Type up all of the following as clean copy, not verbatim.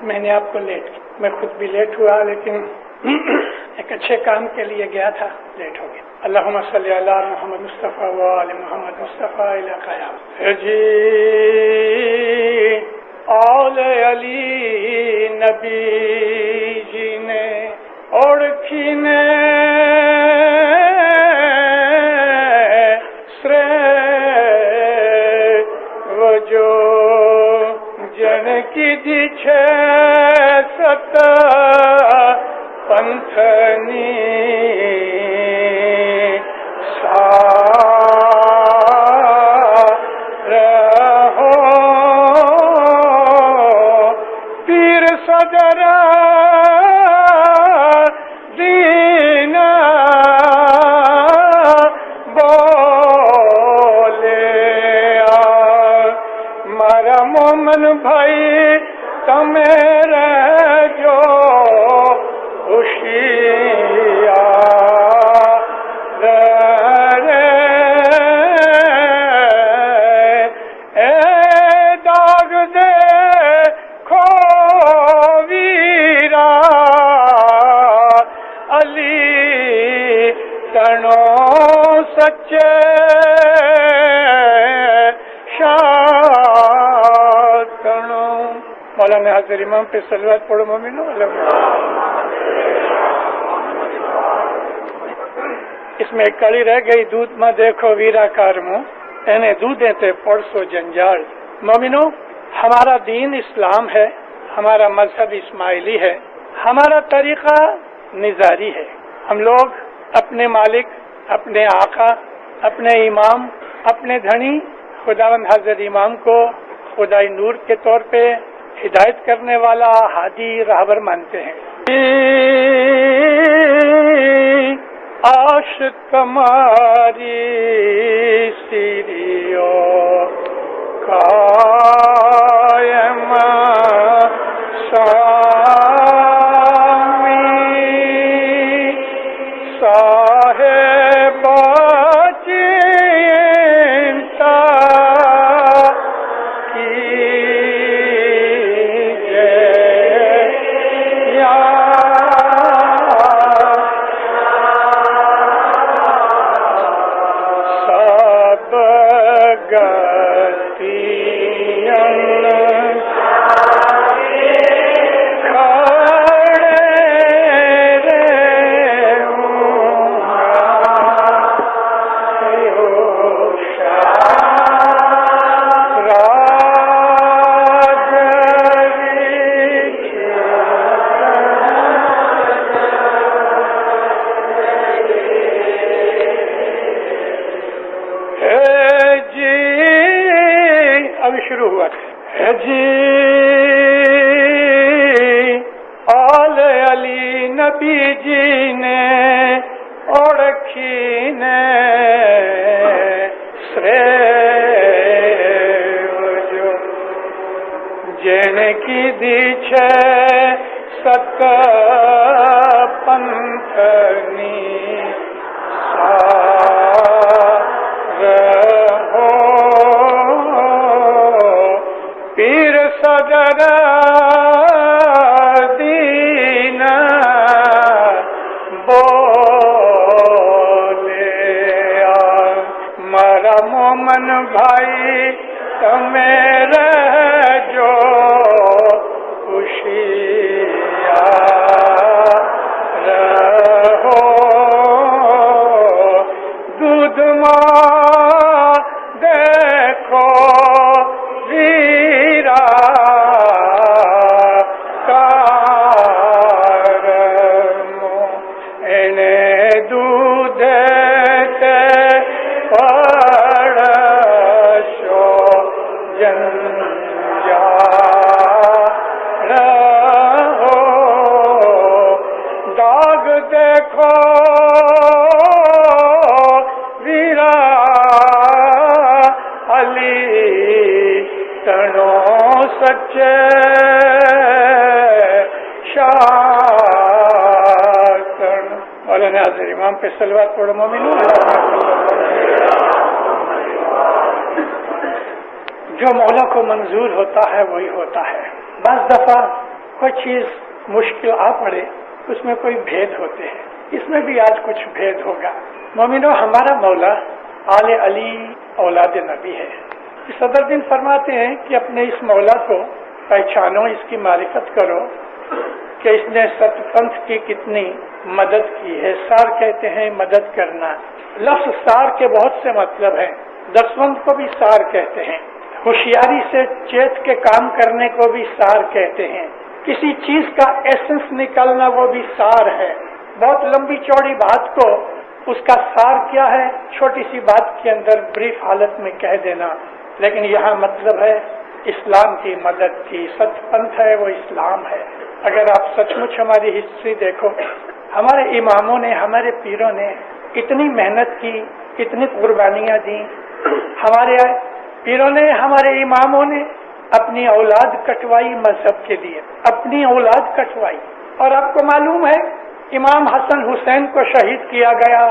میں نے آپ کو لیٹ کیا. میں خود بھی لیٹ ہوا، لیکن ایک اچھے کام کے لیے گیا تھا، لیٹ ہو گیا. اللہم صلی علی محمد مصطفیٰ و آل محمد مصطفیٰ الی قیام. جی آل علی نبی جی نے اوڑکھینے جو جن کی دیچھے ست پنتھنی سارہو پیر صدر دین مومن بھائی تمیرے جو خوشیاں اے داغ دے کھو ویرا علی تنو سچے مولانا حاضر امام پہ صلوات پڑھو مومنو. اس میں ایک کڑی رہ گئی، دودھ میں دیکھو ویرا کار منہ اینے دودھیں تے پڑسو جنجال. مومنو، ہمارا دین اسلام ہے، ہمارا مذہب اسماعیلی ہے، ہمارا طریقہ نظاری ہے. ہم لوگ اپنے مالک، اپنے آقا، اپنے امام، اپنے دھنی خداوند حضرت امام کو خدائی نور کے طور پہ ہدایت کرنے والا ہادی راہبر مانتے ہیں. عاشق تمہاری سیریو قائم سامی صاحب چنتا مومن بھائی تمیرے جو خوشیاں رہو دودھ ماں دیکھو ویرا کارمو انہیں دودھ سچے شاکر. مولانا حاضر امام پہ صلوات پڑھو مومنو. جو مولا کو منظور ہوتا ہے وہی ہوتا ہے. بعض دفعہ کوئی چیز مشکل آ پڑے اس میں کوئی بھید ہوتے ہیں، اس میں بھی آج کچھ بھید ہوگا۔ مومنو، ہمارا مولا آل علی اولاد نبی ہے۔ صدر دین فرماتے ہیں کہ اپنے اس مولا کو پہچانو، اس کی معرفت کرو کہ اس نے ست پنتھ کی کتنی مدد کی ہے۔ سار کہتے ہیں مدد کرنا، لفظ سار کے بہت سے مطلب ہیں، دسوند کو بھی سار کہتے ہیں، ہوشیاری سے چیت کے کام کرنے کو بھی سار کہتے ہیں، کسی چیز کا ایسنس نکالنا وہ بھی سار ہے۔ بہت لمبی چوڑی بات کو اس کا سار کیا ہے چھوٹی سی بات کے اندر بریف حالت میں کہہ دینا، لیکن یہاں مطلب ہے اسلام کی مدد کی۔ ست پنتھ ہے وہ اسلام ہے۔ اگر آپ سچ مچ ہماری ہسٹری دیکھو، ہمارے اماموں نے، ہمارے پیروں نے اتنی محنت کی، اتنی قربانیاں دیں، ہمارے پیروں نے، ہمارے اماموں نے اپنی اولاد کٹوائی مذہب کے لیے، اپنی اولاد کٹوائی۔ اور آپ کو معلوم ہے امام حسن حسین کو شہید کیا گیا،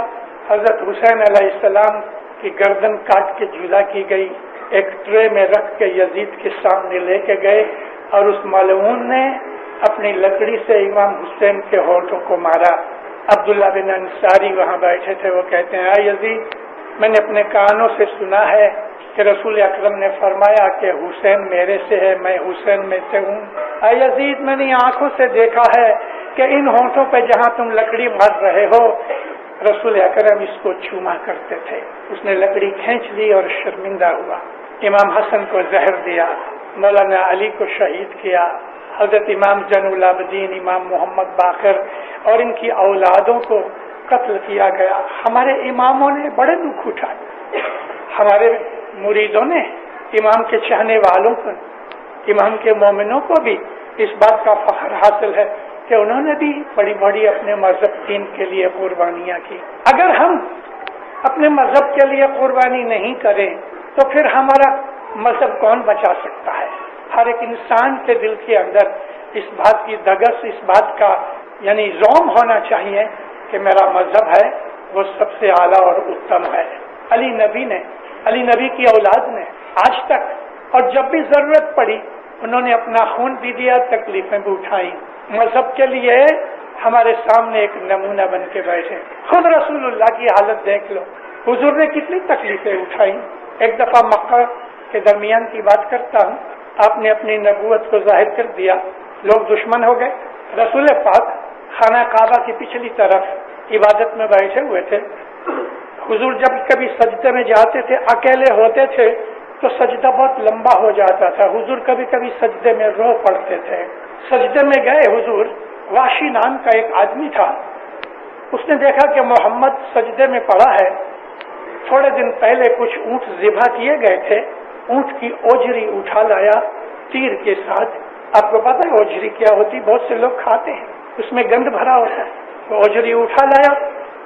حضرت حسین علیہ السلام کی گردن کاٹ کے جدا کی گئی، ایک ٹرے میں رکھ کے یزید کے سامنے لے کے گئے، اور اس ملعون نے اپنی لکڑی سے امام حسین کے ہونٹوں کو مارا۔ عبداللہ بن انصاری وہاں بیٹھے تھے، وہ کہتے ہیں، اے یزید، میں نے اپنے کانوں سے سنا ہے کہ رسول اکرم نے فرمایا کہ حسین میرے سے ہے، میں حسین میں سے ہوں۔ اے یزید، میں نے آنکھوں سے دیکھا ہے کہ ان ہونٹوں پہ جہاں تم لکڑی مار رہے ہو رسول اکرم اس کو چوما کرتے تھے۔ اس نے لکڑی کھینچ لی اور شرمندہ ہوا۔ امام حسن کو زہر دیا، مولانا علی کو شہید کیا، حضرت امام زین العابدین، امام محمد باقر اور ان کی اولادوں کو قتل کیا گیا۔ ہمارے اماموں نے بڑے دکھ اٹھائے، ہمارے مریدوں نے، امام کے چاہنے والوں کو، امام کے مومنوں کو بھی اس بات کا فخر حاصل ہے کہ انہوں نے بھی بڑی بڑی اپنے مذہب دین کے لیے قربانیاں کی۔ اگر ہم اپنے مذہب کے لیے قربانی نہیں کریں تو پھر ہمارا مذہب کون بچا سکتا ہے؟ ہر ایک انسان کے دل کے اندر اس بات کی دگس، اس بات کا یعنی زوم ہونا چاہیے کہ میرا مذہب ہے وہ سب سے اعلیٰ اور اتم ہے۔ علی نبی کی اولاد نے آج تک، اور جب بھی ضرورت پڑی انہوں نے اپنا خون بھی دیا، تکلیفیں بھی اٹھائیں، مذہب کے لیے ہمارے سامنے ایک نمونہ بن کے بیٹھے۔ خود رسول اللہ کی حالت دیکھ لو، حضور نے کتنی تکلیفیں اٹھائیں۔ ایک دفعہ مکہ کے درمیان کی بات کرتا ہوں، آپ نے اپنی نبوت کو ظاہر کر دیا، لوگ دشمن ہو گئے۔ رسول پاک خانہ کعبہ کی پچھلی طرف عبادت میں بیٹھے ہوئے تھے۔ حضور جب کبھی سجدے میں جاتے تھے، اکیلے ہوتے تھے تو سجدہ بہت لمبا ہو جاتا تھا، حضور کبھی کبھی سجدے میں رو پڑتے تھے۔ سجدے میں گئے حضور، واشی نام کا ایک آدمی تھا، اس نے دیکھا کہ محمد سجدے میں پڑا ہے۔ تھوڑے دن پہلے کچھ اونٹ ذبح کیے گئے تھے، اونٹ کی اوجری اٹھا لایا تیر کے ساتھ۔ آپ کو پتا ہے اوجری کیا ہوتی؟ بہت سے لوگ کھاتے ہیں، اس میں گند بھرا ہوتا ہے۔ تو اوجری اٹھا لایا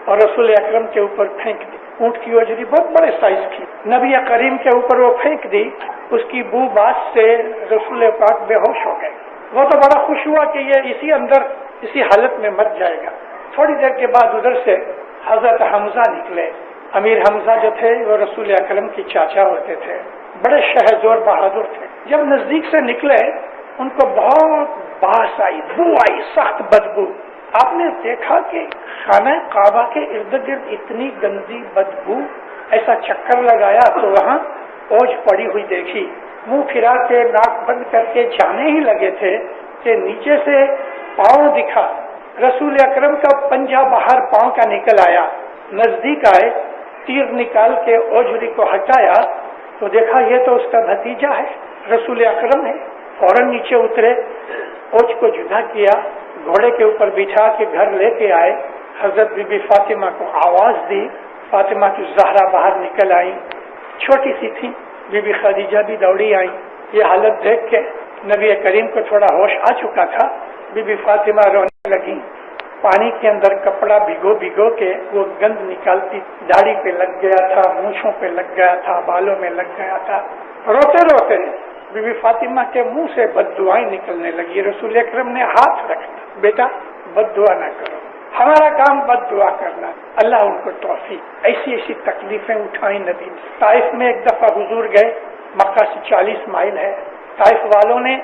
اور رسول اکرم کے اوپر پھینک دی۔ اونٹ کی اوجری بہت بڑے سائز کی، نبی کریم کے اوپر وہ پھینک دی، اس کی بو باس سے رسول پاک بے ہوش ہو گئے۔ وہ تو بڑا خوش ہوا کہ یہ اسی حالت میں مر جائے گا۔ تھوڑی دیر کے بعد ادھر سے حضرت حمزہ نکلے۔ امیر حمزہ جو تھے وہ رسول اکرم کی چاچا ہوتے تھے، بڑے شہزور بہادر تھے۔ جب نزدیک سے نکلے ان کو بہت باس آئی، بو آئی، سخت بدبو۔ آپ نے دیکھا کہ خانہ کعبہ کے ارد گرد اتنی گندی بدبو، ایسا چکر لگایا تو وہاں اوج پڑی ہوئی دیکھی، منہ پھرا کے ناک بند کر کے جانے ہی لگے تھے کہ نیچے سے پاؤں دکھا، رسول اکرم کا پنجہ باہر پاؤں کا نکل آیا۔ نزدیک آئے، تیر نکال کے اوجری کو ہٹایا تو دیکھا یہ تو اس کا بھتیجا ہے، رسول اکرم ہے۔ فوراً نیچے اترے، اوج کو جدا کیا، گھوڑے کے اوپر بٹھا کے گھر لے کے آئے۔ حضرت بی بی فاطمہ کو آواز دی، فاطمہ کی زہرا باہر نکل آئی، چھوٹی سی تھی، بی بی خدیجہ بھی دوڑی آئی۔ یہ حالت دیکھ کے نبی کریم کو تھوڑا ہوش آ چکا تھا، بی بی فاطمہ رونے لگی، پانی کے اندر کپڑا بھگو کے وہ گند نکالتی، داڑھی پہ لگ گیا تھا، مونچھوں پہ لگ گیا تھا، بالوں میں لگ گیا تھا۔ روتے روتے بی بی فاطمہ کے منہ سے بد دعائیں نکلنے لگی۔ رسول اکرم نے ہاتھ رکھا، بیٹا بد دعا نہ کرو، ہمارا کام بد دعا کرنا۔ اللہ ان کو توفیق، ایسی تکلیفیں اٹھائیں نبی۔ طائف میں ایک دفعہ حضور گئے، مکہ سے 40 مائل ہے، طائف والوں نے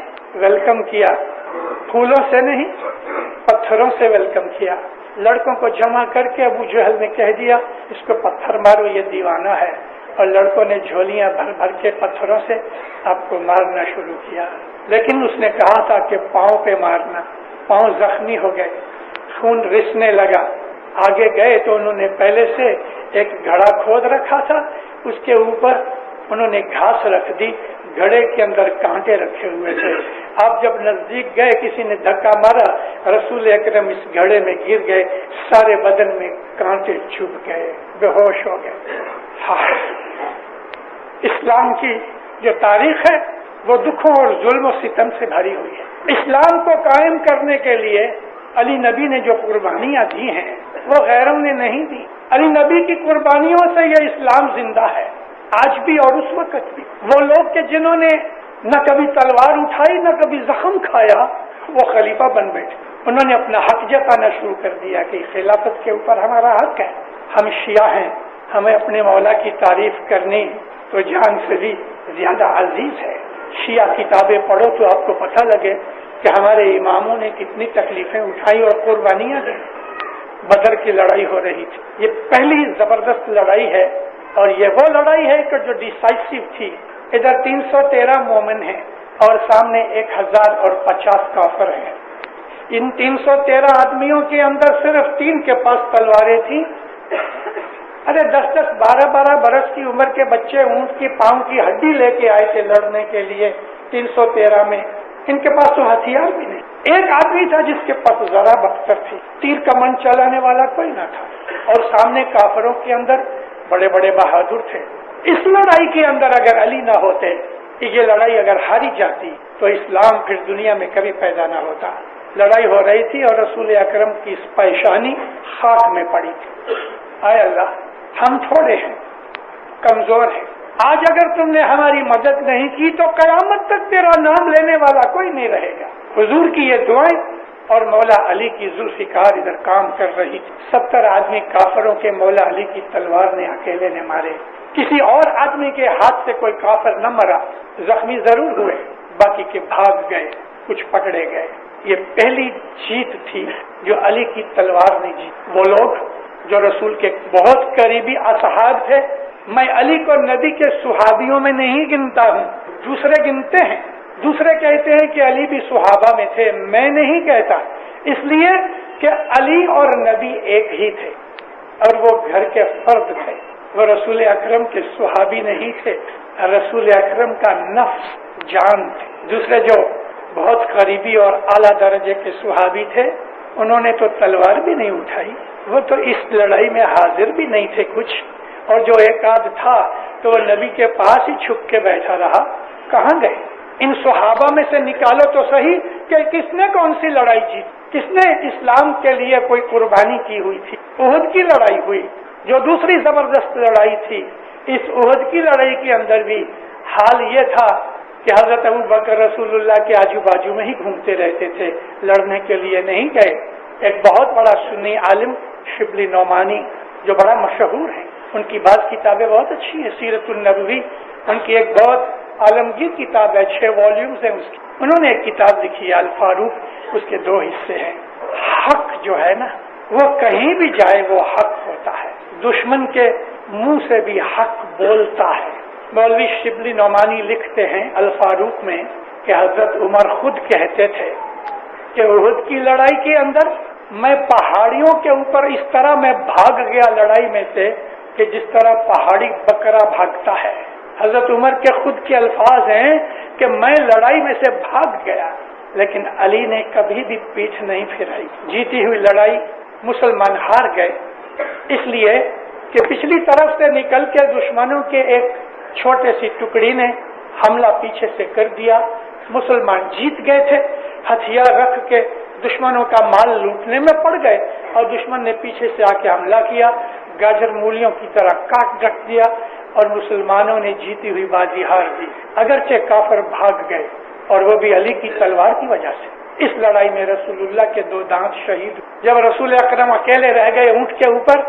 ویلکم کیا، پھولوں سے نہیں پتھروں سے ویلکم کیا. لڑکوں کو جمع کر کے ابو جہل نے کہہ دیا اس کو پتھر مارو یہ دیوانہ ہے, اور لڑکوں نے جھولیاں بھر بھر کے پتھروں سے آپ کو مارنا شروع کیا. لیکن اس نے کہا تھا کہ پاؤں پہ مارنا. پاؤں زخمی ہو گئے, خون رسنے لگا. آگے گئے تو انہوں نے پہلے سے ایک گھڑا کھود رکھا تھا, اس کے اوپر انہوں نے گھاس رکھ دی, گھڑے کے اندر کانٹے رکھے ہوئے تھے. آپ جب نزدیک گئے کسی نے دھکا مارا, رسول اکرم اس گھڑے میں گر گئے, سارے بدن میں کانٹے چبھ گئے, بے ہوش ہو گئے. اسلام کی جو تاریخ ہے وہ دکھوں اور ظلم و ستم سے بھری ہوئی ہے. اسلام کو قائم کرنے کے لیے علی نبی نے جو قربانیاں دی ہیں وہ غیروں نے نہیں دی. علی نبی کی قربانیوں سے یہ اسلام زندہ ہے آج بھی اور اس وقت بھی. وہ لوگ کہ جنہوں نے نہ کبھی تلوار اٹھائی نہ کبھی زخم کھایا وہ خلیفہ بن بیٹھے. انہوں نے اپنا حق جتانا شروع کر دیا کہ خلافت کے اوپر ہمارا حق ہے. ہم شیعہ ہیں, ہمیں اپنے مولا کی تعریف کرنی تو جان سے بھی زیادہ عزیز ہے. شیعہ کتابیں پڑھو تو آپ کو پتہ لگے کہ ہمارے اماموں نے کتنی تکلیفیں اٹھائی اور قربانیاں دی. بدر کی لڑائی ہو رہی تھی, یہ پہلی زبردست لڑائی ہے, اور یہ وہ لڑائی ہے کہ جو ڈیسائسو تھی. ادھر 313 مومن ہیں اور سامنے 1050 کافر ہیں. ان 313 آدمیوں کے اندر صرف 3 کے پاس تلواریں تھیں. ارے 10-10 12-12 برس کی عمر کے بچے اونٹ کی پاؤں کی ہڈی لے کے آئے تھے لڑنے کے لیے 313 میں. ان کے پاس تو ہتھیار بھی نہیں. ایک آدمی تھا جس کے پاس ذرا بختر تھی, تیر کمان چلانے والا کوئی نہ تھا, اور سامنے کافروں کے اندر بڑے بڑے بہادر تھے. اس لڑائی کے اندر اگر علی نہ ہوتے, یہ لڑائی اگر ہاری جاتی تو اسلام پھر دنیا میں کبھی پیدا نہ ہوتا. لڑائی ہو رہی تھی اور رسول اکرم کی اس پیشانی خاک میں پڑی تھی. اے اللہ, ہم تھوڑے ہیں, کمزور ہیں. آج اگر تم نے ہماری مدد نہیں کی تو قیامت تک تیرا نام لینے والا کوئی نہیں رہے گا. حضور کی یہ دعائیں اور مولا علی کی ذوالفقار ادھر کام کر رہی تھی. 70 آدمی کافروں کے مولا علی کی تلوار نے اکیلے نے مارے. کسی اور آدمی کے ہاتھ سے کوئی کافر نہ مرا, زخمی ضرور ہوئے, باقی کے بھاگ گئے, کچھ پکڑے گئے. یہ پہلی جیت تھی جو علی کی تلوار نے جیت. وہ لوگ جو رسول کے بہت قریبی اصحاب تھے, میں علی کو نبی کے صحابیوں میں نہیں گنتا ہوں, دوسرے گنتے ہیں. دوسرے کہتے ہیں کہ علی بھی صحابہ میں تھے, میں نہیں کہتا, اس لیے کہ علی اور نبی ایک ہی تھے اور وہ گھر کے فرد تھے. وہ رسول اکرم کے صحابی نہیں تھے, رسول اکرم کا نفس جان تھے. دوسرے جو بہت قریبی اور اعلیٰ درجے کے صحابی تھے انہوں نے تو تلوار بھی نہیں اٹھائی, وہ تو اس لڑائی میں حاضر بھی نہیں تھے کچھ, اور جو ایک آدھ تھا تو وہ نبی کے پاس ہی چھپ کے بیٹھا رہا. کہاں گئے؟ ان صحابہ میں سے نکالو تو صحیح کہ کس نے کون سی لڑائی جیت, کس نے اسلام کے لیے کوئی قربانی کی ہوئی تھی. احد کی لڑائی ہوئی جو دوسری زبردست لڑائی تھی. اس احد کی لڑائی کے اندر بھی حال یہ تھا کہ حضرت ابوبکر رسول اللہ کے آجو بازو میں ہی گھومتے رہتے تھے, لڑنے کے لیے نہیں گئے. ایک بہت بڑا سنی عالم شبلی نعمانی جو بڑا مشہور ہیں, ان کی بعض کتابیں بہت اچھی ہیں. سیرت النبوی ان کی ایک بہت عالمگیر کتاب ہے, 6 والیومز ہیں اس کی. انہوں نے ایک کتاب لکھی ہے الفاروق, اس کے 2 حصے ہیں. حق جو ہے نا وہ کہیں بھی جائے وہ حق ہوتا ہے, دشمن کے منہ سے بھی حق بولتا ہے. مولوی شبلی نعمانی لکھتے ہیں الفاروق میں کہ حضرت عمر خود کہتے تھے کہ احد کی لڑائی کے اندر میں پہاڑیوں کے اوپر اس طرح میں بھاگ گیا لڑائی میں سے کہ جس طرح پہاڑی بکرا بھاگتا ہے. حضرت عمر کے خود کے الفاظ ہیں کہ میں لڑائی میں سے بھاگ گیا, لیکن علی نے کبھی بھی پیٹھ نہیں پھرائی. جیتی ہوئی لڑائی مسلمان ہار گئے, اس لیے کہ پچھلی طرف سے نکل کے دشمنوں کے ایک چھوٹے سی ٹکڑی نے حملہ پیچھے سے کر دیا. مسلمان جیت گئے تھے, ہتھیار رکھ کے دشمنوں کا مال لوٹنے میں پڑ گئے, اور دشمن نے پیچھے سے آ کے حملہ کیا, گاجر مولیوں کی طرح کاٹ ڈٹ دیا, اور مسلمانوں نے جیتی ہوئی بازی ہار دی. اگرچہ کافر بھاگ گئے, اور وہ بھی علی کی تلوار کی وجہ سے. اس لڑائی میں رسول اللہ کے 2 دانت شہید. جب رسول اکرم اکیلے رہ گئے اونٹ کے اوپر,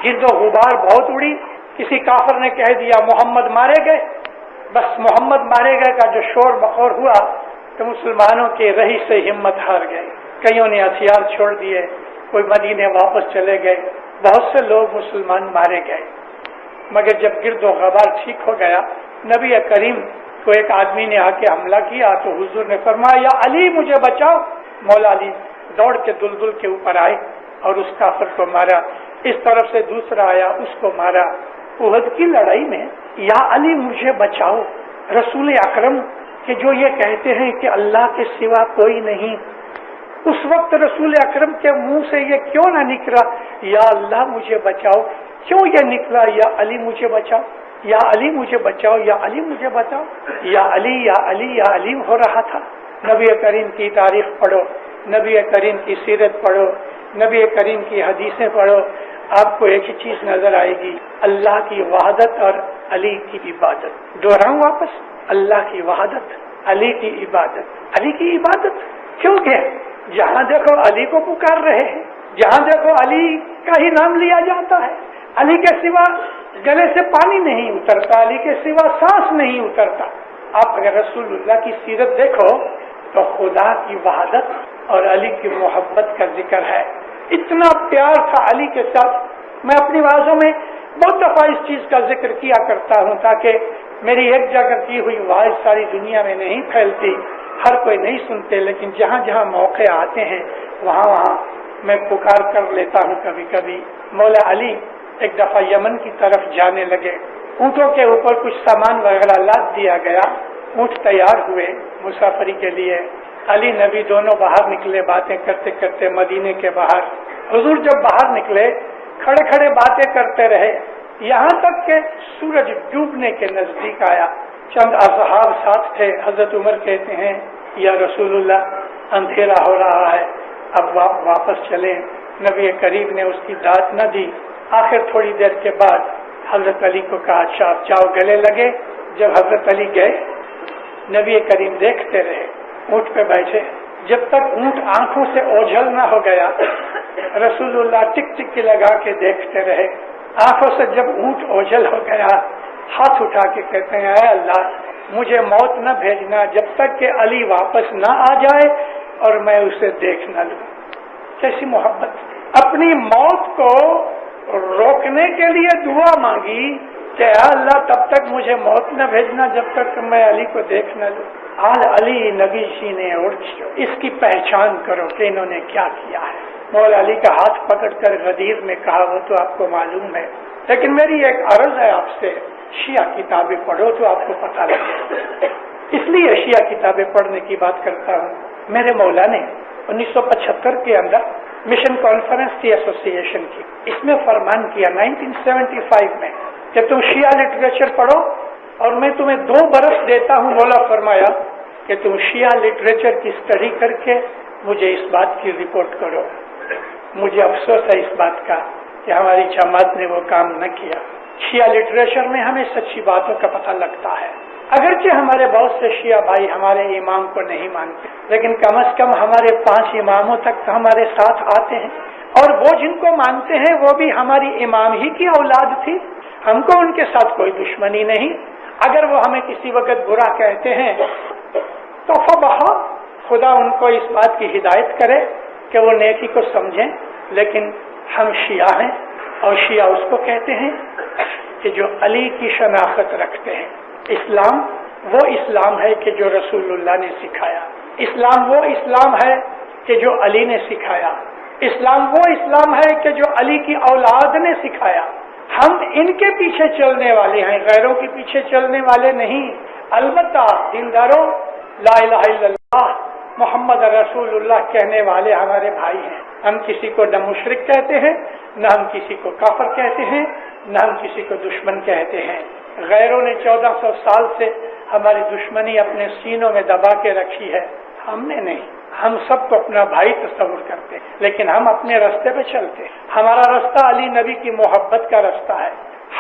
گرد و غبار بہت اڑی. کسی کافر نے کہہ دیا محمد مارے گئے. بس محمد مارے گئے کا جو شور بخور ہوا تو مسلمانوں کے رہی سے ہمت ہار گئے، کئیوں نے ہتھیار چھوڑ دیے، کوئی مدینے واپس چلے گئے، بہت سے لوگ مسلمان مارے گئے۔ مگر جب گرد و غبار ٹھیک ہو گیا، نبی کریم کو ایک آدمی نے آ کے حملہ کیا تو حضور نے فرمایا یا علی مجھے بچاؤ۔ مولا علی دوڑ کے دلدل کے اوپر آئے اور اس کافر کو مارا، اس طرف سے دوسرا آیا اس کو مارا۔ احد کی لڑائی میں یا علی مجھے بچاؤ، رسول اکرم کہ جو یہ کہتے ہیں کہ اللہ کے سوا کوئی نہیں، اس وقت رسول اکرم کے منہ سے یہ کیوں نہ نکلا یا اللہ مجھے بچاؤ؟ کیوں یہ نکلا یا علی مجھے بچاؤ، یا علی مجھے بچاؤ، یا علی مجھے بچاؤ، یا علی یا علی یا علی ہو رہا تھا۔ نبی کریم کی تاریخ پڑھو، نبی کریم کی سیرت پڑھو، نبی کریم کی حدیثیں پڑھو، آپ کو ایک ہی چیز نظر آئے گی، اللہ کی وحدت اور علی کی عبادت۔ دوہراؤں واپس، اللہ کی وحدت، علی کی عبادت۔ علی کی عبادت کیونکہ جہاں دیکھو علی کو پکار رہے ہیں، جہاں دیکھو علی کا ہی نام لیا جاتا ہے، علی کے سوا گلے سے پانی نہیں اترتا، علی کے سوا سانس نہیں اترتا۔ آپ اگر رسول اللہ کی سیرت دیکھو تو خدا کی وحدت اور علی کی محبت کا ذکر ہے۔ اتنا پیار تھا علی کے ساتھ۔ میں اپنی باتوں میں بہت دفعہ اس چیز کا ذکر کیا کرتا ہوں تاکہ میری ایک جگہ کی ہوئی واعظ ساری دنیا میں نہیں پھیلتی، ہر کوئی نہیں سنتے، لیکن جہاں جہاں موقع آتے ہیں وہاں وہاں میں پکار کر لیتا ہوں۔ کبھی کبھی مولا علی ایک دفعہ یمن کی طرف جانے لگے، اونٹوں کے اوپر کچھ سامان وغیرہ لاد دیا گیا، اونٹ تیار ہوئے مسافری کے لیے۔ علی نبی دونوں باہر نکلے، باتیں کرتے کرتے مدینے کے باہر۔ حضور جب باہر نکلے کھڑے کھڑے باتیں کرتے رہے یہاں تک کہ سورج ڈوبنے کے نزدیک آیا۔ چند اصحاب ساتھ تھے، حضرت عمر کہتے ہیں یا رسول اللہ اندھیرا ہو رہا ہے، اب واپس چلیں۔ نبی کریم نے اس کی داد نہ دی۔ آخر تھوڑی دیر کے بعد حضرت علی کو کہا اچھا آپ جاؤ، گلے لگے۔ جب حضرت علی گئے نبی کریم دیکھتے رہے، اونٹ پہ بیٹھے، جب تک اونٹ آنکھوں سے اوجھل نہ ہو گیا رسول اللہ ٹک ٹک لگا کے دیکھتے رہے۔ آنکھوں سے جب اونٹ اوجھل ہو گیا ہاتھ اٹھا کے کہتے ہیں اے اللہ مجھے موت نہ بھیجنا جب تک کہ علی واپس نہ آ جائے اور میں اسے دیکھ نہ لوں۔ کیسی محبت! اپنی موت کو روکنے کے لیے دعا مانگی کہ اے اللہ تب تک مجھے موت نہ بھیجنا جب تک کہ میں علی کو دیکھ نہ لوں۔ آل علی نبی سینے اڑچ، اس کی پہچان کرو کہ انہوں نے کیا کیا ہے۔ مولا علی کا ہاتھ پکڑ کر غدیر نے کہا وہ تو آپ کو معلوم ہے، لیکن میری ایک عرض ہے آپ سے، شیعہ کتابیں پڑھو تو آپ کو پتہ لگے۔ اس لیے شیعہ کتابیں پڑھنے کی بات کرتا ہوں۔ میرے مولا نے 1975 کے اندر مشن کانفرنس کی ایسوسی ایشن کی، اس میں فرمان کیا 1975 میں کہ تم شیعہ لٹریچر پڑھو اور میں تمہیں 2 برس دیتا ہوں۔ مولا فرمایا کہ تم شیعہ لٹریچر کی اسٹڈی کر کے مجھے اس بات کی رپورٹ کرو۔ مجھے افسوس ہے اس بات کا کہ ہماری جماعت نے وہ کام نہ کیا۔ شیعہ لٹریچر میں ہمیں سچی باتوں کا پتہ لگتا ہے، اگرچہ ہمارے بہت سے شیعہ بھائی ہمارے امام کو نہیں مانتے، لیکن کم از کم ہمارے 5 اماموں تک تو ہمارے ساتھ آتے ہیں، اور وہ جن کو مانتے ہیں وہ بھی ہماری امام ہی کی اولاد تھی۔ ہم کو ان کے ساتھ کوئی دشمنی نہیں۔ اگر وہ ہمیں کسی وقت برا کہتے ہیں تو فبہا، خدا ان کو اس بات کی ہدایت کرے کہ وہ نیکی کو سمجھیں، لیکن ہم شیعہ ہیں اور شیعہ اس کو کہتے ہیں کہ جو علی کی شناخت رکھتے ہیں۔ اسلام وہ اسلام ہے کہ جو رسول اللہ نے سکھایا، اسلام وہ اسلام ہے کہ جو علی نے سکھایا، اسلام وہ اسلام ہے کہ جو علی کی اولاد نے سکھایا۔ ہم ان کے پیچھے چلنے والے ہیں، غیروں کے پیچھے چلنے والے نہیں۔ البتہ دینداروں لا الہ الا اللہ محمد رسول اللہ کہنے والے ہمارے بھائی ہیں۔ ہم کسی کو نہ مشرک کہتے ہیں، نہ ہم کسی کو کافر کہتے ہیں، نہ ہم کسی کو دشمن کہتے ہیں۔ غیروں نے 1400 سال سے ہماری دشمنی اپنے سینوں میں دبا کے رکھی ہے، ہم نے نہیں۔ ہم سب کو اپنا بھائی تصور کرتے ہیں، لیکن ہم اپنے راستے پہ چلتے ہیں۔ ہمارا راستہ علی نبی کی محبت کا راستہ ہے۔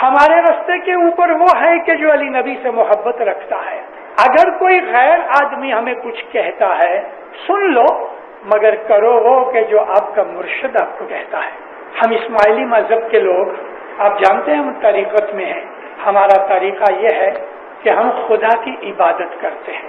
ہمارے راستے کے اوپر وہ ہے کہ جو علی نبی سے محبت رکھتا ہے۔ اگر کوئی غیر آدمی ہمیں کچھ کہتا ہے سن لو، مگر کرو وہ کہ جو آپ کا مرشد آپ کو کہتا ہے۔ ہم اسماعیلی مذہب کے لوگ، آپ جانتے ہیں ہم طریقت میں ہیں، ہمارا طریقہ یہ ہے کہ ہم خدا کی عبادت کرتے ہیں۔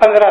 15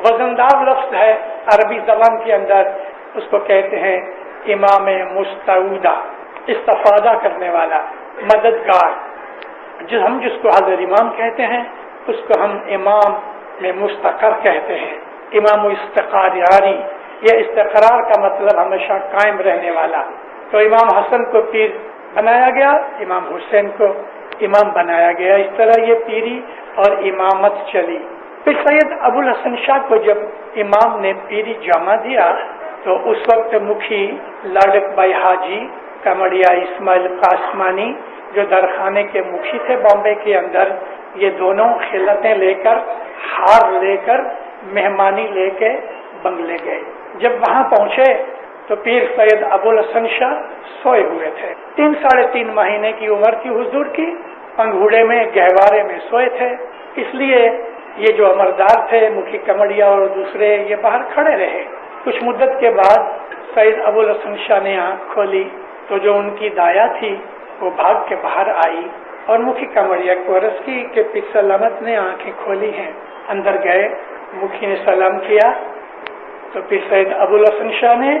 وزندار لفظ ہے عربی زبان کے اندر، اس کو کہتے ہیں امام مستعودہ، استفادہ کرنے والا، مددگار۔ ہم جس کو حضرت امام کہتے ہیں اس کو ہم امام میں مستقر کہتے ہیں، امام استقراری، یہ استقرار کا مطلب ہمیشہ قائم رہنے والا۔ تو امام حسن کو پیر بنایا گیا، امام حسین کو امام بنایا گیا، اس طرح یہ پیری اور امامت چلی۔ پھر سید ابو الحسن شاہ کو جب امام نے پیری جامہ دیا تو اس وقت مکھی لاڈک بائی حاجی کمڑیا اسماعیل قاسمانی جو درخانے کے مکھی تھے بامبے کے اندر، یہ دونوں خلعتیں لے کر، ہار لے کر، مہمانی لے کے بنگلے گئے۔ جب وہاں پہنچے تو پیر سید ابو الحسن شاہ سوئے ہوئے تھے، 3 مہینے کی عمر تھی حضور کی، پنگھوڑے میں گہوارے میں سوئے تھے۔ اس لیے یہ جو امردار تھے مکھی کمڑیا اور دوسرے یہ باہر کھڑے رہے۔ کچھ مدت کے بعد سید ابو الحسن شاہ نے آنکھ کھولی تو جو ان کی دایا تھی وہ بھاگ کے باہر آئی اور مکھی کمڑیا کو عرض کی کہ پیر سلامت نے آنکھیں کھولی ہیں۔ اندر گئے، مکھی نے سلام کیا تو پھر سید ابو الحسن شاہ نے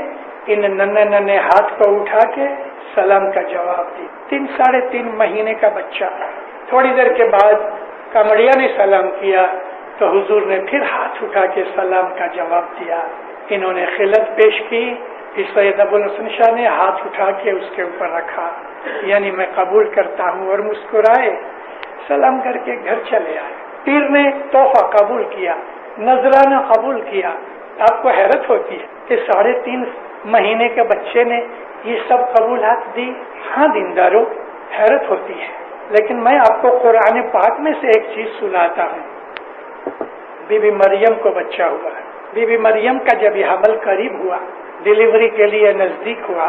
ان ننھے ہاتھ کو اٹھا کے سلام کا جواب دی۔ 3 مہینے کا بچہ۔ تھوڑی دیر کے بعد کمڑیا نے سلام کیا تو حضور نے پھر ہاتھ اٹھا کے سلام کا جواب دیا۔ انہوں نے خلعت پیش کی، پھر سید ابو الحسن شاہ نے ہاتھ اٹھا کے اس کے اوپر رکھا، یعنی میں قبول کرتا ہوں، اور مسکرائے، سلام کر کے گھر چلے آئے۔ پیر نے تحفہ قبول کیا، نذرانہ قبول کیا۔ آپ کو حیرت ہوتی ہے کہ 3.5 مہینے کے بچے نے یہ سب قبولات دی۔ ہاں دیندارو، حیرت ہوتی ہے، لیکن میں آپ کو قرآن پاک میں سے ایک چیز سناتا ہوں۔ بی بی مریم کو بچہ ہوا، بی بی مریم کا جب یہ حمل قریب ہوا، ڈیلیوری کے لیے نزدیک ہوا،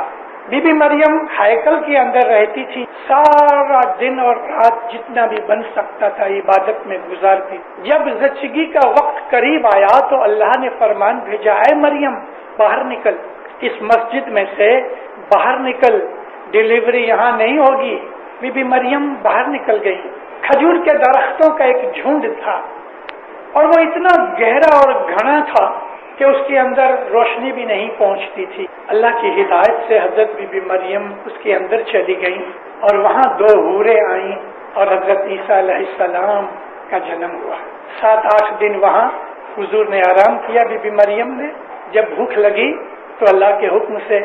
بی بی مریم ہیکل کے اندر رہتی تھی، سارا دن اور رات جتنا بھی بن سکتا تھا عبادت میں گزارتی۔ جب زچگی کا وقت قریب آیا تو اللہ نے فرمان بھیجا، اے مریم باہر نکل، اس مسجد میں سے باہر نکل، ڈیلیوری یہاں نہیں ہوگی۔ بی بی مریم باہر نکل گئی۔ کھجور کے درختوں کا ایک جھنڈ تھا اور وہ اتنا گہرا اور گھنا تھا کہ اس کے اندر روشنی بھی نہیں پہنچتی تھی۔ اللہ کی ہدایت سے حضرت بی بی مریم اس کے اندر چلی گئی اور وہاں 2 حوریں آئیں اور حضرت عیسیٰ علیہ السلام کا جنم ہوا۔ 7-8 دن وہاں حضور نے آرام کیا بی بی مریم نے۔ جب بھوک لگی تو اللہ کے حکم سے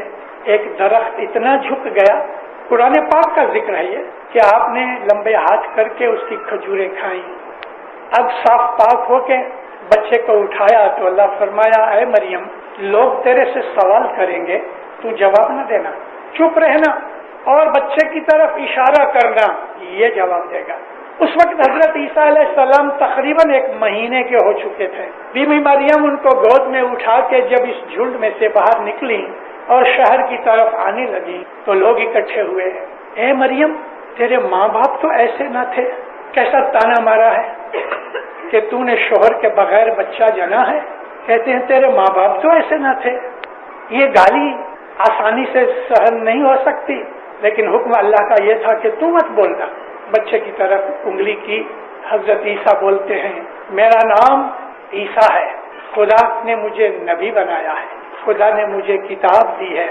ایک درخت اتنا جھک گیا، قرآن پاک کا ذکر ہے یہ، کہ آپ نے لمبے ہاتھ کر کے اس کی کھجوریں کھائیں۔ اب صاف پاک ہو کے بچے کو اٹھایا تو اللہ فرمایا، اے مریم لوگ تیرے سے سوال کریں گے، تو جواب نہ دینا، چپ رہنا اور بچے کی طرف اشارہ کرنا، یہ جواب دے گا۔ اس وقت حضرت عیسیٰ علیہ السلام تقریباً 1 مہینے کے ہو چکے تھے۔ بی بی مریم ان کو گود میں اٹھا کے جب اس جھنڈ میں سے باہر نکلی اور شہر کی طرف آنے لگی تو لوگ اکٹھے ہوئے، اے مریم تیرے ماں باپ تو ایسے نہ تھے، کیسا تانا مارا ہے کہ تو نے شوہر کے بغیر بچہ جنا ہے۔ کہتے ہیں تیرے ماں باپ تو ایسے نہ تھے۔ یہ گالی آسانی سے سہن نہیں ہو سکتی، لیکن حکم اللہ کا یہ تھا کہ تو مت بولنا۔ بچے کی طرف انگلی کی، حضرت عیسیٰ بولتے ہیں، میرا نام عیسیٰ ہے، خدا نے مجھے نبی بنایا ہے، خدا نے مجھے کتاب دی ہے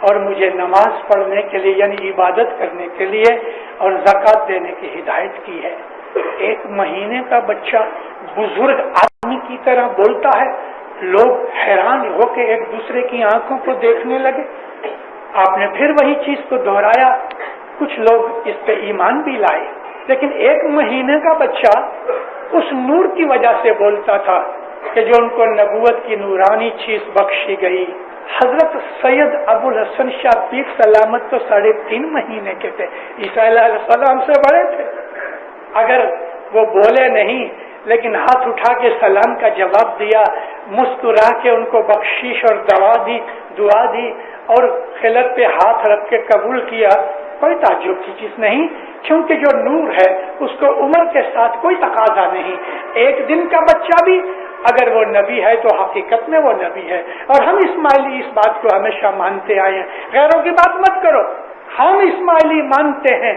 اور مجھے نماز پڑھنے کے لیے یعنی عبادت کرنے کے لیے اور زکوٰۃ دینے کی ہدایت کی ہے۔ 1 مہینے کا بچہ بزرگ آدمی کی طرح بولتا ہے۔ لوگ حیران ہو کے ایک دوسرے کی آنکھوں کو دیکھنے لگے۔ آپ نے پھر وہی چیز کو دہرایا، کچھ لوگ اس پہ ایمان بھی لائے، لیکن 1 مہینے کا بچہ اس نور کی وجہ سے بولتا تھا کہ جو ان کو نبوت کی نورانی چیز بخشی گئی۔ حضرت سید ابو الحسن شاہ پیر سلامت تو 3.5 مہینے کے تھے، عیسیٰ علیہ السلام سے بڑے تھے۔ اگر وہ بولے نہیں لیکن ہاتھ اٹھا کے سلام کا جواب دیا، مسکرا کے ان کو بخشش اور دعا دی اور خلعت پہ ہاتھ رکھ کے قبول کیا، کوئی تعجب کی چیز نہیں، کیونکہ جو نور ہے اس کو عمر کے ساتھ کوئی تقاضا نہیں۔ 1 دن کا بچہ بھی اگر وہ نبی ہے تو حقیقت میں وہ نبی ہے۔ اور ہم اسماعیلی اس بات کو ہمیشہ مانتے آئے ہیں، غیروں کی بات مت کرو، ہم اسماعیلی مانتے ہیں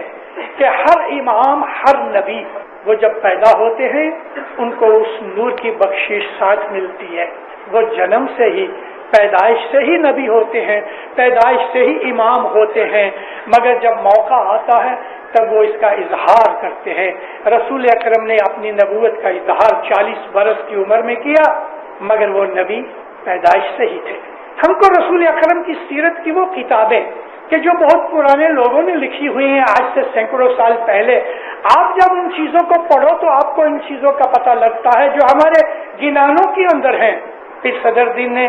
کہ ہر امام، ہر نبی وہ جب پیدا ہوتے ہیں ان کو اس نور کی بخشش ساتھ ملتی ہے. وہ جنم سے ہی، پیدائش سے ہی نبی ہوتے ہیں، پیدائش سے ہی امام ہوتے ہیں، مگر جب موقع آتا ہے تب وہ اس کا اظہار کرتے ہیں. رسول اکرم نے اپنی نبوت کا اظہار 40 برس کی عمر میں کیا، مگر وہ نبی پیدائش سے ہی تھے. ہم کو رسول اکرم کی سیرت کی وہ کتابیں کہ جو بہت پرانے لوگوں نے لکھی ہوئی ہیں، آج سے سینکڑوں سال پہلے، آپ جب ان چیزوں کو پڑھو تو آپ کو ان چیزوں کا پتہ لگتا ہے جو ہمارے گنانوں کے اندر ہیں. پھر صدر دین نے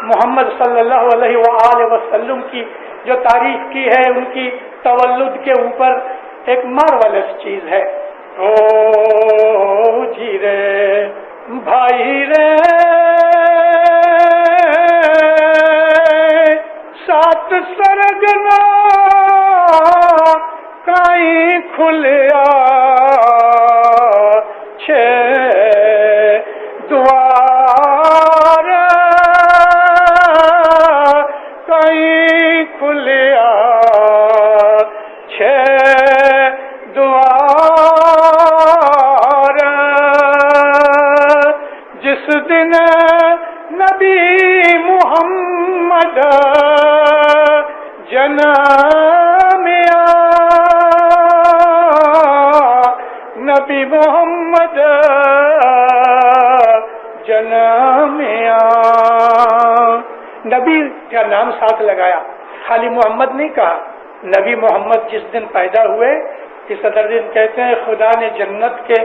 محمد صلی اللہ علیہ وآلہ وسلم کی جو تعریف کی ہے، ان کی تولد کے اوپر ایک مارولس چیز ہے. او جی رے بھائی رے سات سرگنا کائیں کھلیا چھ دوار کائیں کھلیا چھ دوار جس دن نبی محمد جنامیا نبی محمد جنامیا. نبی کا نام ساتھ لگایا، خالی محمد نہیں کہا. نبی محمد جس دن پیدا ہوئے، کہ صدر دین کہتے ہیں خدا نے جنت کے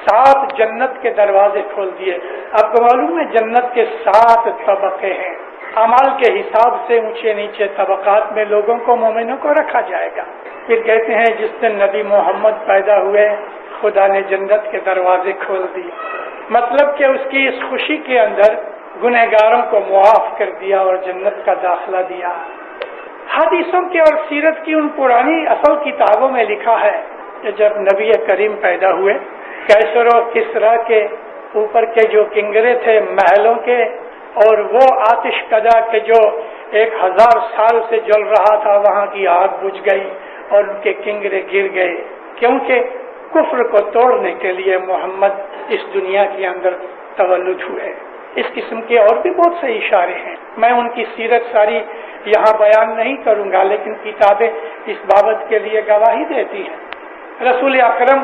7 جنت کے دروازے کھول دیے. آپ کو معلوم ہے جنت کے 7 طبقے ہیں. اعمال کے حساب سے اونچے نیچے طبقات میں لوگوں کو، مومنوں کو رکھا جائے گا. پھر کہتے ہیں جس دن نبی محمد پیدا ہوئے خدا نے جنت کے دروازے کھول دیے. مطلب کہ اس کی اس خوشی کے اندر گنہگاروں کو معاف کر دیا اور جنت کا داخلہ دیا. حدیثوں کے اور سیرت کی ان پرانی اصل کتابوں میں لکھا ہے کہ جب نبی کریم پیدا ہوئے، کیسر و کسرا کے اوپر کے جو کنگرے تھے محلوں کے، اور وہ آتش کدا کے جو 1000 سال سے جل رہا تھا، وہاں کی آگ بجھ گئی اور ان کے کنگرے گر گئے، کیونکہ کفر کو توڑنے کے لیے محمد اس دنیا کے اندر تولد ہوئے. اس قسم کے اور بھی بہت سے اشارے ہیں. میں ان کی سیرت ساری یہاں بیان نہیں کروں گا، لیکن کتابیں اس بابت کے لیے گواہی دیتی ہیں. رسول اکرم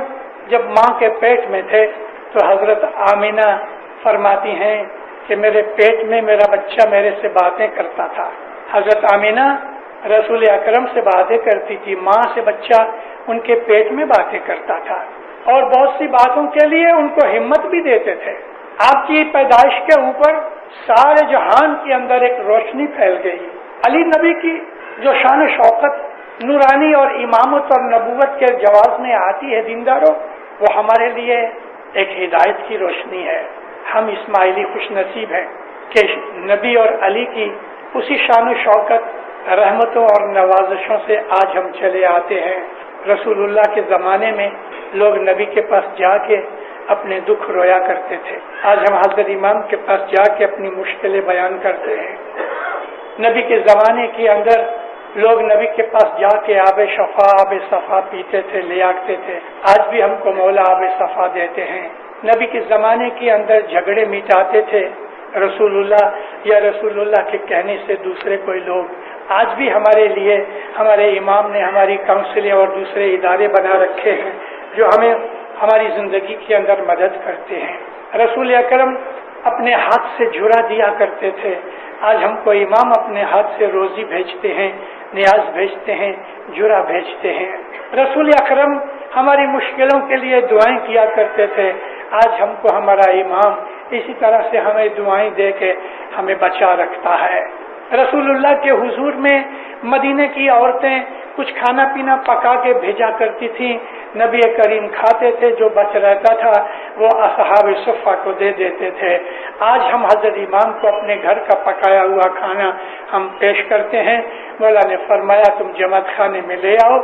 جب ماں کے پیٹ میں تھے تو حضرت آمینہ فرماتی ہیں کہ میرے پیٹ میں میرا بچہ میرے سے باتیں کرتا تھا. حضرت آمینہ رسول اکرم سے باتیں کرتی تھی، ماں سے بچہ ان کے پیٹ میں باتیں کرتا تھا، اور بہت سی باتوں کے لیے ان کو ہمت بھی دیتے تھے. آپ کی پیدائش کے اوپر سارے جہان کے اندر ایک روشنی پھیل گئی. علی نبی کی جو شان و شوکت نورانی اور امامت اور نبوت کے جواز میں آتی ہے دینداروں، وہ ہمارے لیے ایک ہدایت کی روشنی ہے. ہم اسماعیلی خوش نصیب ہیں کہ نبی اور علی کی اسی شان و شوکت، رحمتوں اور نوازشوں سے آج ہم چلے آتے ہیں. رسول اللہ کے زمانے میں لوگ نبی کے پاس جا کے اپنے دکھ رویا کرتے تھے. آج ہم حضرت امام کے پاس جا کے اپنی مشکلیں بیان کرتے ہیں. نبی کے زمانے کے اندر لوگ نبی کے پاس جا کے آب شفا، آب صفا پیتے تھے، لے آتے تھے. آج بھی ہم کو مولا آب صفا دیتے ہیں. نبی کے زمانے کے اندر جھگڑے مٹاتے تھے رسول اللہ یا رسول اللہ کے کہنے سے دوسرے کوئی لوگ. آج بھی ہمارے لیے ہمارے امام نے ہماری کونسلیں اور دوسرے ادارے بنا رکھے ہیں جو ہمیں ہماری زندگی کے اندر مدد کرتے ہیں. رسول اکرم اپنے ہاتھ سے جھرا دیا کرتے تھے. آج ہم کو امام اپنے ہاتھ سے روزی بھیجتے ہیں، نیاز بھیجتے ہیں، جھرا بھیجتے ہیں. رسول اکرم ہماری مشکلوں کے لیے دعائیں کیا کرتے تھے. آج ہم کو ہمارا امام اسی طرح سے ہمیں دعائیں دے کے ہمیں بچا رکھتا ہے. رسول اللہ کے حضور میں مدینے کی عورتیں کچھ کھانا پینا پکا کے بھیجا کرتی تھیں. نبی کریم کھاتے تھے، جو بچ رہتا تھا وہ اصحاب صفہ کو دے دیتے تھے. آج ہم حضرت امام کو اپنے گھر کا پکایا ہوا کھانا ہم پیش کرتے ہیں. مولا نے فرمایا تم جماعت خانے میں لے آؤ،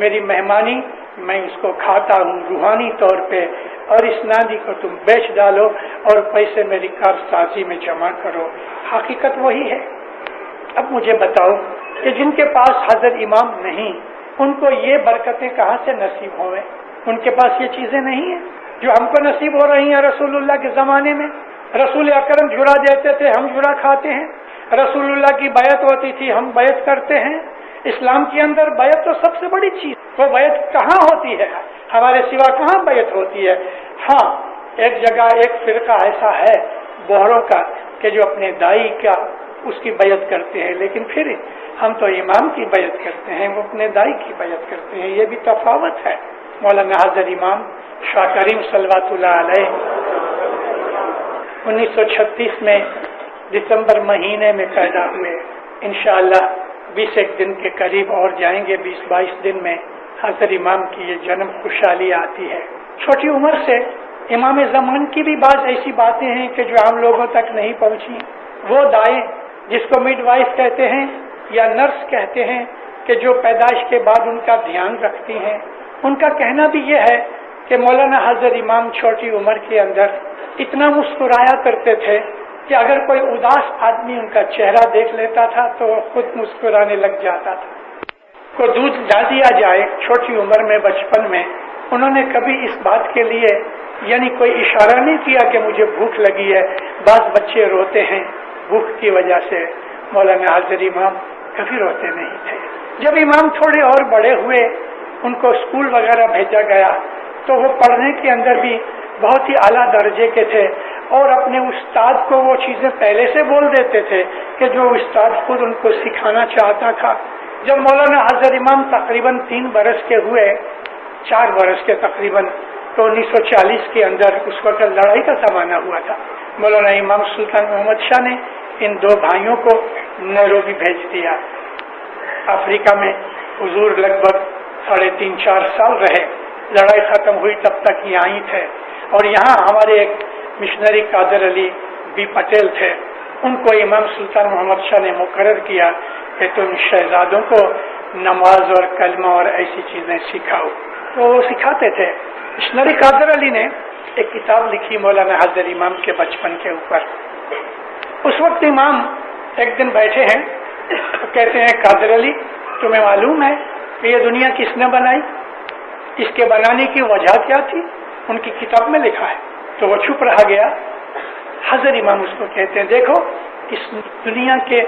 میری مہمانی، میں اس کو کھاتا ہوں روحانی طور پہ، اور اس ناندی کو تم بیچ ڈالو اور پیسے میری کارسازی میں جمع کرو. حقیقت وہی ہے. اب مجھے بتاؤ کہ جن کے پاس حضرت امام نہیں، ان کو یہ برکتیں کہاں سے نصیب ہوئے؟ ان کے پاس یہ چیزیں نہیں ہیں جو ہم کو نصیب ہو رہی ہیں رسول اللہ کے زمانے میں۔ رسول اکرم جھڑا دیتے تھے، ہم جھڑا کھاتے ہیں۔ رسول اللہ کی بیعت ہوتی تھی، ہم بیعت کرتے ہیں۔ اسلام کے اندر بیعت تو سب سے بڑی چیز، وہ بیعت کہاں ہوتی ہے؟ ہمارے سوا کہاں بیعت ہوتی ہے؟ ہاں، ایک جگہ ایک فرقہ ایسا ہے بہروں کا کہ جو اپنے دائی کا اس کی بیعت کرتے ہیں، لیکن پھر ہم تو امام کی بیعت کرتے ہیں، وہ اپنے دائی کی بیعت کرتے ہیں، یہ بھی تفاوت ہے۔ مولانا حضرت امام شاہ کریم صلوات اللہ علیہ 1936 میں دسمبر مہینے میں پیدا ہوئے۔ انشاءاللہ 20 دن کے قریب اور جائیں گے، 20-22 دن میں حضرت امام کی یہ جنم خوشحالی آتی ہے۔ چھوٹی عمر سے امام زمان کی بھی بعض ایسی باتیں ہیں کہ جو عام لوگوں تک نہیں پہنچی۔ وہ دائیں جس کو مڈ وائف کہتے ہیں یا نرس کہتے ہیں کہ جو پیدائش کے بعد ان کا دھیان رکھتی ہیں، ان کا کہنا بھی یہ ہے کہ مولانا حضرت امام چھوٹی عمر کے اندر اتنا مسکرایا کرتے تھے کہ اگر کوئی اداس آدمی ان کا چہرہ دیکھ لیتا تھا تو وہ خود مسکرانے لگ جاتا تھا۔ کو دودھ لا دیا جائے چھوٹی عمر میں، بچپن میں، انہوں نے کبھی اس بات کے لیے یعنی کوئی اشارہ نہیں کیا کہ مجھے بھوک لگی ہے۔ بعض بچے روتے ہیں بھوک کی وجہ سے، مولانا حضرت امام کبھی روتے نہیں تھے۔ جب امام تھوڑے اور بڑے ہوئے، ان کو اسکول وغیرہ بھیجا گیا تو وہ پڑھنے کے اندر بھی بہت ہی اعلیٰ درجے کے تھے اور اپنے استاد کو وہ چیزیں پہلے سے بول دیتے تھے کہ جو استاد خود ان کو سکھانا چاہتا تھا۔ جب مولانا حضرت امام تقریباً 3 برس کے ہوئے، 4 برس کے تقریباً، تو 1940 کے اندر اس وقت لڑائی کا زمانہ ہوا تھا۔ مولانا امام سلطان محمد شاہ نے ان 2 بھائیوں کو نیروبی بھیج دیا۔ افریقہ میں حضور لگ بھگ 3.5-4 سال رہے، لڑائی ختم ہوئی تب تک یہاں ہی تھے، اور یہاں ہمارے ایک مشنری قادر علی بی پٹیل تھے، ان کو امام سلطان محمد شاہ نے مقرر کیا کہ تم شہزادوں کو نماز اور کلمہ اور ایسی چیزیں سکھاؤ، تو وہ سکھاتے تھے۔ مشنری قادر علی نے ایک کتاب لکھی مولانا حضرت امام کے بچپن کے اوپر۔ اس وقت امام ایک دن بیٹھے ہیں تو کہتے ہیں، قادر علی تمہیں معلوم ہے کہ یہ دنیا کس نے بنائی؟ اس کے بنانے کی وجہ کیا تھی؟ ان کی کتاب میں لکھا ہے۔ تو وہ چھپ رہا گیا۔ حضرت امام اس کو کہتے ہیں، دیکھو اس دنیا کے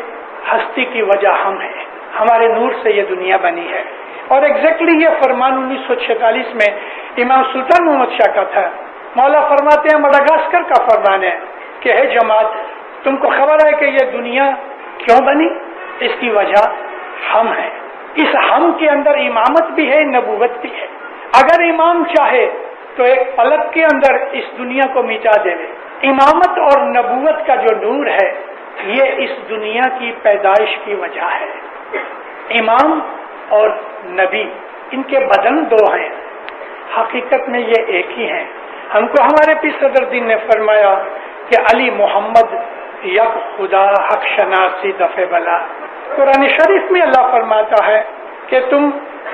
ہستی کی وجہ ہم ہیں، ہمارے نور سے یہ دنیا بنی ہے۔ اور ایگزیکٹلی یہ فرمان 1946 میں امام سلطان محمد شاہ کا تھا۔ مولا فرماتے ہیں مڈغاسکر کا فرمان ہے کہ ہے جماعت، تم کو خبر ہے کہ یہ دنیا کیوں بنی؟ اس کی وجہ ہم ہیں۔ اس ہم کے اندر امامت بھی ہے، نبوت بھی ہے۔ اگر امام چاہے تو ایک پلک کے اندر اس دنیا کو مٹا دے۔ امامت اور نبوت کا جو نور ہے یہ اس دنیا کی پیدائش کی وجہ ہے۔ امام اور نبی ان کے بدن 2 ہیں، حقیقت میں یہ ایک ہی ہیں۔ ہم کو ہمارے پیر صدر دین نے فرمایا کہ علی محمد یک خدا حق شناسی دفع بلا۔ قرآن شریف میں اللہ فرماتا ہے کہ تم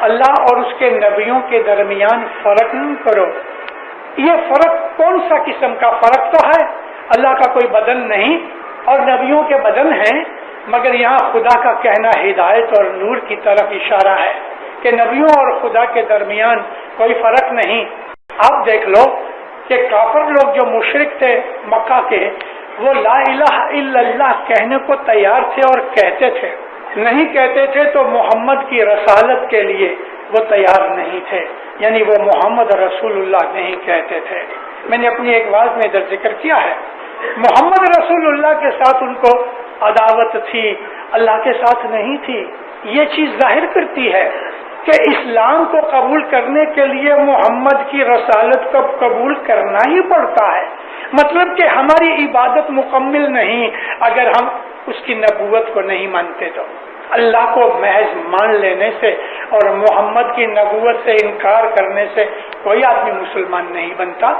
اللہ اور اس کے نبیوں کے درمیان فرق نہیں کرو۔ یہ فرق کون سا قسم کا فرق تو ہے؟ اللہ کا کوئی بدن نہیں اور نبیوں کے بدن ہیں، مگر یہاں خدا کا کہنا ہدایت اور نور کی طرف اشارہ ہے کہ نبیوں اور خدا کے درمیان کوئی فرق نہیں۔ آپ دیکھ لو کہ کافر لوگ جو مشرک تھے مکہ کے، وہ لا الہ الا اللہ کہنے کو تیار تھے اور کہتے تھے، نہیں کہتے تھے تو محمد کی رسالت کے لیے وہ تیار نہیں تھے، یعنی وہ محمد رسول اللہ نہیں کہتے تھے۔ میں نے اپنی ایک واعظ میں ادھر ذکر کیا ہے، محمد رسول اللہ کے ساتھ ان کو عداوت تھی، اللہ کے ساتھ نہیں تھی۔ یہ چیز ظاہر کرتی ہے کہ اسلام کو قبول کرنے کے لیے محمد کی رسالت کو قبول کرنا ہی پڑتا ہے۔ مطلب کہ ہماری عبادت مکمل نہیں اگر ہم اس کی نبوت کو نہیں مانتے تو۔ اللہ کو محض مان لینے سے اور محمد کی نبوت سے انکار کرنے سے کوئی آدمی مسلمان نہیں بنتا۔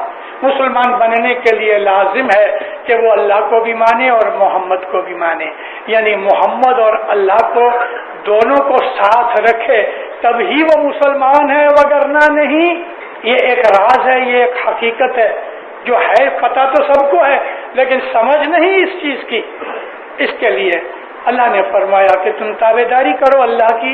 مسلمان بننے کے لیے لازم ہے کہ وہ اللہ کو بھی مانے اور محمد کو بھی مانے، یعنی محمد اور اللہ کو دونوں کو ساتھ رکھے، تب ہی وہ مسلمان ہے، وگرنہ نہیں۔ یہ ایک راز ہے، یہ ایک حقیقت ہے جو ہے، پتہ تو سب کو ہے لیکن سمجھ نہیں اس چیز کی۔ اس کے لیے اللہ نے فرمایا کہ تم تابعداری کرو اللہ کی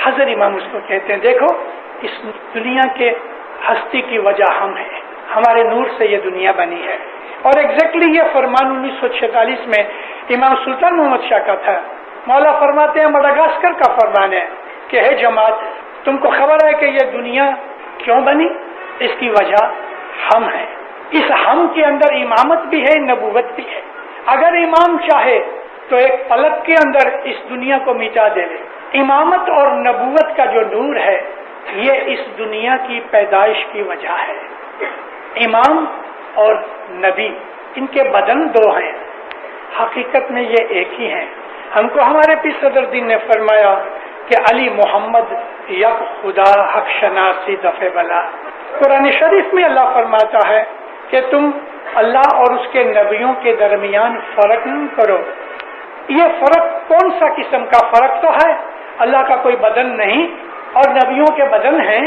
حضرت امام اس کو کہتے ہیں دیکھو اس دنیا کے ہستی کی وجہ ہم ہیں، ہمارے نور سے یہ دنیا بنی ہے. اور ایگزیکٹلی یہ فرمان 1946 میں امام سلطان محمد شاہ کا تھا. مولا فرماتے ہیں مڈغاسکر کا فرمان ہے کہ ہے جماعت تم کو خبر ہے کہ یہ دنیا کیوں بنی؟ اس کی وجہ ہم ہیں. اس ہم کے اندر امامت بھی ہے، نبوت بھی ہے. اگر امام چاہے تو ایک پلک کے اندر اس دنیا کو مٹا دے لے. امامت اور نبوت کا جو نور ہے یہ اس دنیا کی پیدائش کی وجہ ہے. امام اور نبی ان کے بدن دو ہیں، حقیقت میں یہ ایک ہی ہیں. ہم کو ہمارے پیر صدر دین نے فرمایا کہ علی محمد یک خدا حق شناسی دفع بلا. قرآن شریف میں اللہ فرماتا ہے کہ تم اللہ اور اس کے نبیوں کے درمیان فرق نہ کرو. یہ فرق کون سا قسم کا فرق تو ہے؟ اللہ کا کوئی بدن نہیں اور نبیوں کے بدن ہیں،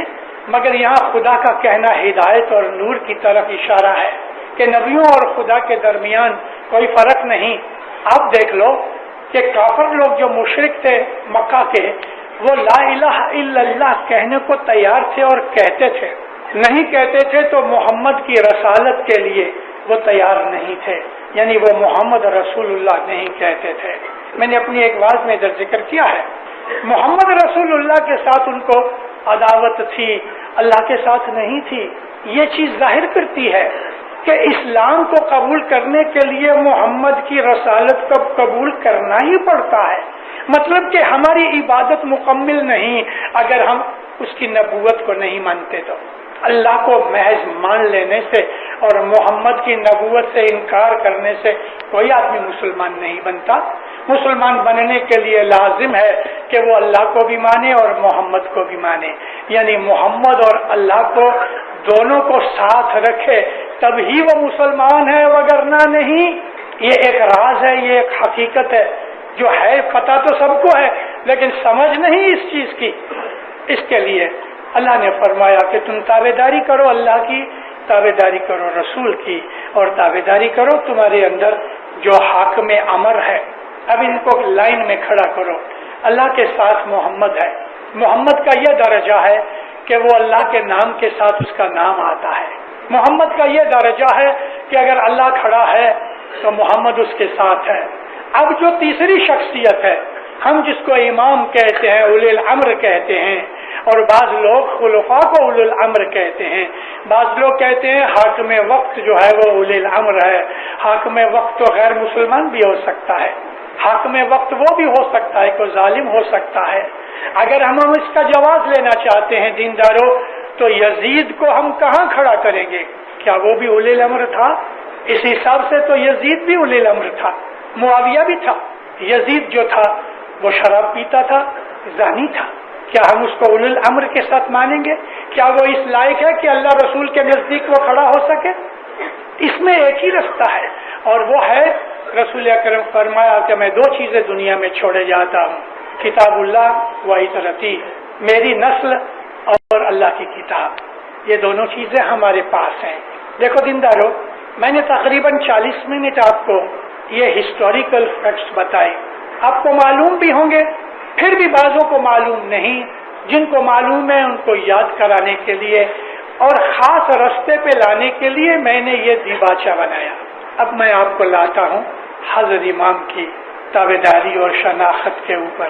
مگر یہاں خدا کا کہنا ہدایت اور نور کی طرف اشارہ ہے کہ نبیوں اور خدا کے درمیان کوئی فرق نہیں. آپ دیکھ لو کہ کافر لوگ جو مشرک تھے مکہ کے، وہ لا الہ الا اللہ کہنے کو تیار تھے اور کہتے تھے. نہیں کہتے تھے تو محمد کی رسالت کے لیے وہ تیار نہیں تھے، یعنی وہ محمد رسول اللہ نہیں کہتے تھے. میں نے اپنی ایک واعظ میں ادھر ذکر کیا ہے، محمد رسول اللہ کے ساتھ ان کو عداوت تھی، اللہ کے ساتھ نہیں تھی. یہ چیز ظاہر کرتی ہے کہ اسلام کو قبول کرنے کے لیے محمد کی رسالت کو قبول کرنا ہی پڑتا ہے. مطلب کہ ہماری عبادت مکمل نہیں اگر ہم اس کی نبوت کو نہیں مانتے. تو اللہ کو محض مان لینے سے اور محمد کی نبوت سے انکار کرنے سے کوئی آدمی مسلمان نہیں بنتا. مسلمان بننے کے لیے لازم ہے کہ وہ اللہ کو بھی مانے اور محمد کو بھی مانے، یعنی محمد اور اللہ کو دونوں کو ساتھ رکھے تب ہی وہ مسلمان ہے، وگرنہ نہیں. یہ ایک راز ہے، یہ ایک حقیقت ہے جو ہے، پتہ تو سب کو ہے لیکن سمجھ نہیں اس چیز کی. اس کے لیے اللہ نے فرمایا کہ تم تابعداری کرو اللہ کی، تابعداری کرو رسول کی، اور تابعداری کرو تمہارے اندر جو حاکم امر ہے. اب ان کو لائن میں کھڑا کرو. اللہ کے ساتھ محمد ہے. محمد کا یہ درجہ ہے کہ وہ اللہ کے نام کے ساتھ اس کا نام آتا ہے. محمد کا یہ درجہ ہے کہ اگر اللہ کھڑا ہے تو محمد اس کے ساتھ ہے. اب جو تیسری شخصیت ہے، ہم جس کو امام کہتے ہیں، اولی الامر کہتے ہیں، اور بعض لوگ خلفاء کو اولی الامر کہتے ہیں. بعض لوگ کہتے ہیں حاکم وقت جو ہے وہ اولی الامر ہے. حاکم وقت تو غیر مسلمان بھی ہو سکتا ہے، حاکم وقت وہ بھی ہو سکتا ہے کہ ظالم ہو سکتا ہے. اگر ہم اس کا جواز لینا چاہتے ہیں دینداروں، تو یزید کو ہم کہاں کھڑا کریں گے؟ کیا وہ بھی اولی الامر تھا؟ اس حساب سے تو یزید بھی اولی الامر تھا، معاویہ بھی تھا. یزید جو تھا وہ شراب پیتا تھا، زانی تھا. کیا ہم اس کو اولی الامر کے ساتھ مانیں گے؟ کیا وہ اس لائق ہے کہ اللہ رسول کے نزدیک وہ کھڑا ہو سکے؟ اس میں ایک ہی رستہ ہے، اور وہ ہے رسول اکرم فرمایا کہ میں دو چیزیں دنیا میں چھوڑے جاتا ہوں، کتاب اللہ و عطرتی، میری نسل اور اللہ کی کتاب. یہ دونوں چیزیں ہمارے پاس ہیں. دیکھو دیندارو، میں نے تقریباً 40 منٹ آپ کو یہ ہسٹوریکل فیکٹس بتائے. آپ کو معلوم بھی ہوں گے، پھر بھی بعضوں کو معلوم نہیں. جن کو معلوم ہے ان کو یاد کرانے کے لیے اور خاص رستے پہ لانے کے لیے میں نے یہ دیباچہ بنایا. اب میں آپ کو لاتا ہوں حضرت امام کی تابعداری اور شناخت کے اوپر.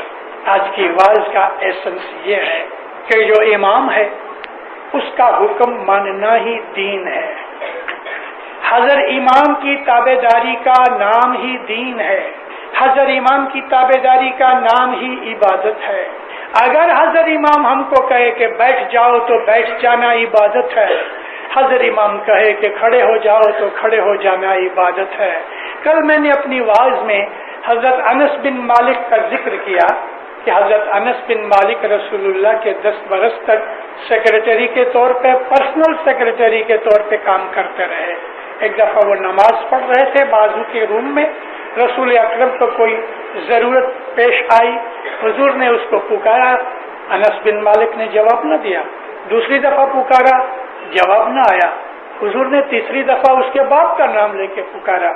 آج کی واعظ کا ایسنس یہ ہے کہ جو امام ہے اس کا حکم ماننا ہی دین ہے. حضرت امام کی تابعداری کا نام ہی دین ہے. حضرت امام کی تابعداری کا نام ہی عبادت ہے. اگر حضرت امام ہم کو کہے کہ بیٹھ جاؤ تو بیٹھ جانا عبادت ہے. حضرت امام کہے کہ کھڑے ہو جاؤ تو کھڑے ہو جانا عبادت ہے. کل میں نے اپنی واعظ میں حضرت انس بن مالک کا ذکر کیا کہ حضرت انس بن مالک رسول اللہ کے 10 برس تک سیکرٹری کے طور پہ، پرسنل سیکرٹری کے طور پہ کام کرتے رہے. ایک دفعہ وہ نماز پڑھ رہے تھے بازو کے روم میں، رسول اکرم کو کوئی ضرورت پیش آئی، حضور نے اس کو پکارا، انس بن مالک نے جواب نہ دیا. دوسری دفعہ پکارا، جواب نہ آیا. حضور نے تیسری دفعہ اس کے باپ کا نام لے کے پکارا،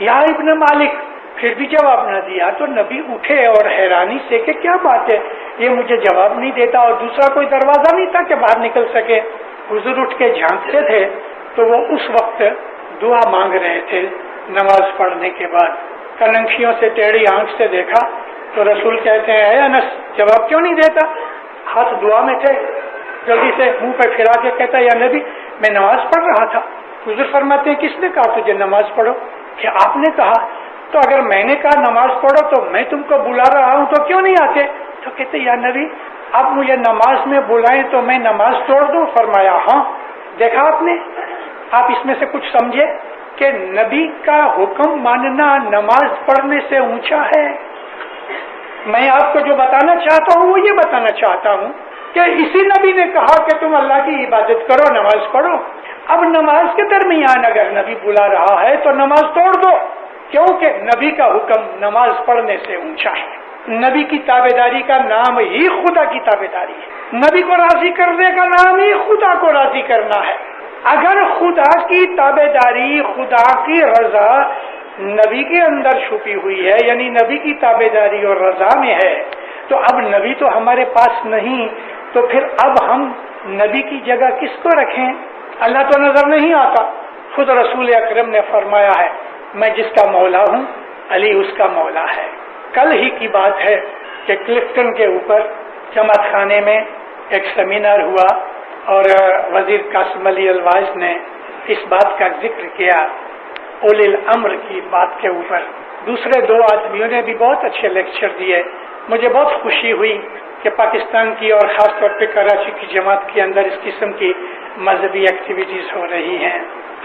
یا ابن مالک، پھر بھی جواب نہ دیا تو نبی اٹھے اور حیرانی سے کہ کیا بات ہے، یہ مجھے جواب نہیں دیتا، اور دوسرا کوئی دروازہ نہیں تھا کہ باہر نکل سکے۔ حضور اٹھ کے جھانکتے تھے تو وہ اس وقت دعا مانگ رہے تھے نماز پڑھنے کے بعد۔ کننکھیوں سے ٹیڑھی آنکھ سے دیکھا تو رسول کہتے ہیں اے انس جواب کیوں نہیں دیتا؟ ہاتھ دعا میں تھے، جلدی سے منہ پہ پھرا کے کہتا ہے یا نبی میں نماز پڑھ رہا تھا۔ حضور فرماتے ہیں کس نے کہا تجھے نماز پڑھو؟ کہ آپ نے کہا۔ تو اگر میں نے کہا نماز پڑھو تو میں تم کو بلا رہا ہوں تو کیوں نہیں آتے؟ تو کہتے یا نبی آپ مجھے نماز میں بلائیں تو میں نماز توڑ دوں؟ فرمایا ہاں۔ دیکھا آپ نے، آپ اس میں سے کچھ سمجھے کہ نبی کا حکم ماننا نماز پڑھنے سے اونچا ہے۔ میں آپ کو جو بتانا چاہتا ہوں وہ یہ بتانا چاہتا ہوں کہ اسی نبی نے کہا کہ تم اللہ کی عبادت کرو، نماز پڑھو۔ اب نماز کے درمیان اگر نبی بلا رہا ہے تو نماز توڑ دو، کیونکہ نبی کا حکم نماز پڑھنے سے اونچا ہے۔ نبی کی تابعداری کا نام ہی خدا کی تابعداری ہے۔ نبی کو راضی کرنے کا نام ہی خدا کو راضی کرنا ہے۔ اگر خدا کی تابعداری، خدا کی رضا نبی کے اندر چھپی ہوئی ہے، یعنی نبی کی تابعداری اور رضا میں ہے، تو اب نبی تو ہمارے پاس نہیں، تو پھر اب ہم نبی کی جگہ کس کو رکھیں؟ اللہ تو نظر نہیں آتا۔ خود رسول اکرم نے فرمایا ہے میں جس کا مولا ہوں علی اس کا مولا ہے۔ کل ہی کی بات ہے کہ کلفٹن کے اوپر جماعت خانے میں ایک سیمینار ہوا اور وزیر قاسم علی الواعظ نے اس بات کا ذکر کیا اولی الامر کی بات کے اوپر۔ دوسرے دو آدمیوں نے بھی بہت اچھے لیکچر دیے۔ مجھے بہت خوشی ہوئی کہ پاکستان کی اور خاص طور پہ کراچی کی جماعت کے اندر اس قسم کی مذہبی ایکٹیویٹیز ہو رہی ہیں۔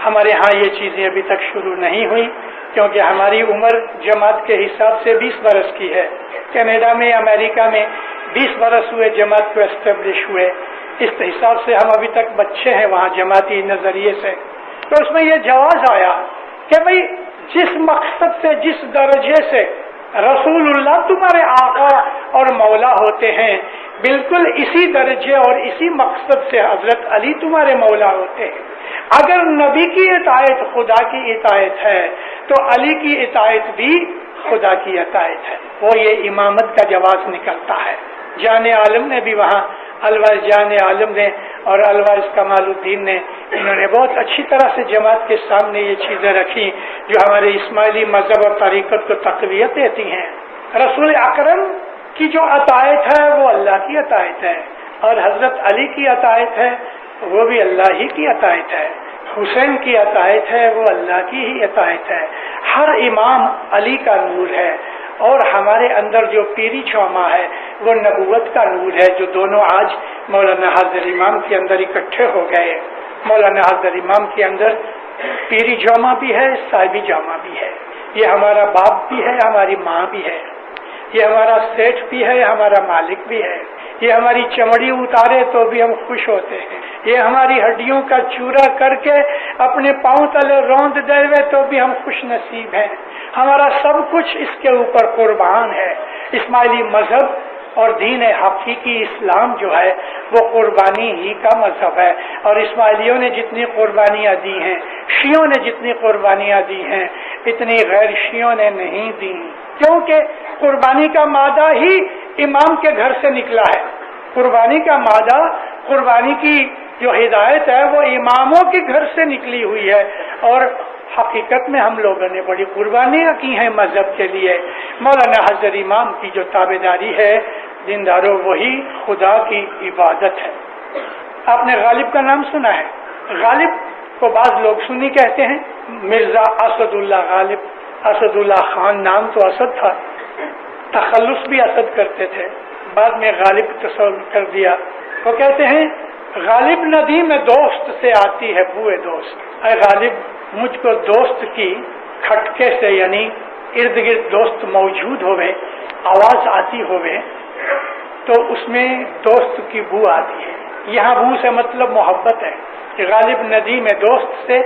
ہمارے ہاں یہ چیزیں ابھی تک شروع نہیں ہوئی کیونکہ ہماری عمر جماعت کے حساب سے 20 برس کی ہے۔ کینیڈا میں، امریکہ میں 20 برس ہوئے جماعت کو اسٹیبلش ہوئے۔ اس حساب سے ہم ابھی تک بچے ہیں وہاں جماعتی نظریے سے۔ تو اس میں یہ جواز آیا کہ بھئی جس مقصد سے، جس درجے سے رسول اللہ تمہارے آقا اور مولا ہوتے ہیں، بالکل اسی درجے اور اسی مقصد سے حضرت علی تمہارے مولا ہوتے ہیں۔ اگر نبی کی اطاعت خدا کی اطاعت ہے تو علی کی اطاعت بھی خدا کی اطاعت ہے۔ وہ یہ امامت کا جواز نکلتا ہے۔ جان عالم نے بھی وہاں، الوارث جان عالم نے اور الوارث کمال الدین نے، انہوں نے بہت اچھی طرح سے جماعت کے سامنے یہ چیزیں رکھی جو ہمارے اسماعیلی مذہب اور طریقت کو تقویت دیتی ہیں۔ رسول اکرم کی جو اطاعت ہے وہ اللہ کی اطاعت ہے، اور حضرت علی کی اطاعت ہے وہ بھی اللہ ہی کی اطاعت ہے۔ حسین کی اطاعت ہے وہ اللہ کی ہی اطاعت ہے۔ ہر امام علی کا نور ہے، اور ہمارے اندر جو پیری چوما ہے وہ نبوت کا نور ہے، جو دونوں آج مولانا حاضر امام کے اندر اکٹھے ہو گئے۔ مولانا حاضر امام کے اندر پیری جامع بھی ہے، صاحبی جامع بھی ہے۔ یہ ہمارا باپ بھی ہے، ہماری ماں بھی ہے، یہ ہمارا سیٹھ بھی ہے، ہمارا مالک بھی ہے۔ یہ ہماری چمڑی اتارے تو بھی ہم خوش ہوتے ہیں، یہ ہماری ہڈیوں کا چورا کر کے اپنے پاؤں تلے روند دے ہوئے تو بھی ہم خوش نصیب ہیں۔ ہمارا سب کچھ اس کے اوپر قربان ہے۔ اسماعیلی مذہب اور دین حقیقی اسلام جو ہے وہ قربانی ہی کا مذہب ہے، اور اسماعیلیوں نے جتنی قربانیاں دی ہیں، شیعوں نے جتنی قربانیاں دی ہیں، اتنی غیر شیعوں نے نہیں دی، کیونکہ قربانی کا مادہ ہی امام کے گھر سے نکلا ہے۔ قربانی کا مادہ، قربانی کی جو ہدایت ہے وہ اماموں کے گھر سے نکلی ہوئی ہے، اور حقیقت میں ہم لوگوں نے بڑی قربانیاں کی ہیں مذہب کے لیے۔ مولانا حضرت امام کی جو تابعداری ہے دینداروں، وہی خدا کی عبادت ہے۔ آپ نے غالب کا نام سنا ہے؟ غالب کو بعض لوگ سنی کہتے ہیں، مرزا اسد اللہ غالب۔ اسد اللہ خان نام تو اسد تھا، تخلص بھی اسد کرتے تھے، بعد میں غالب تصور کر دیا۔ وہ کہتے ہیں غالب ندی میں دوست سے آتی ہے بوئے دوست۔ اے غالب مجھ کو دوست کی کھٹکے سے، یعنی ارد گرد دوست موجود ہوئے، آواز آتی ہوئے تو اس میں دوست کی بو آتی ہے۔ یہاں بو سے مطلب محبت ہے کہ غالب ندی میں دوست سے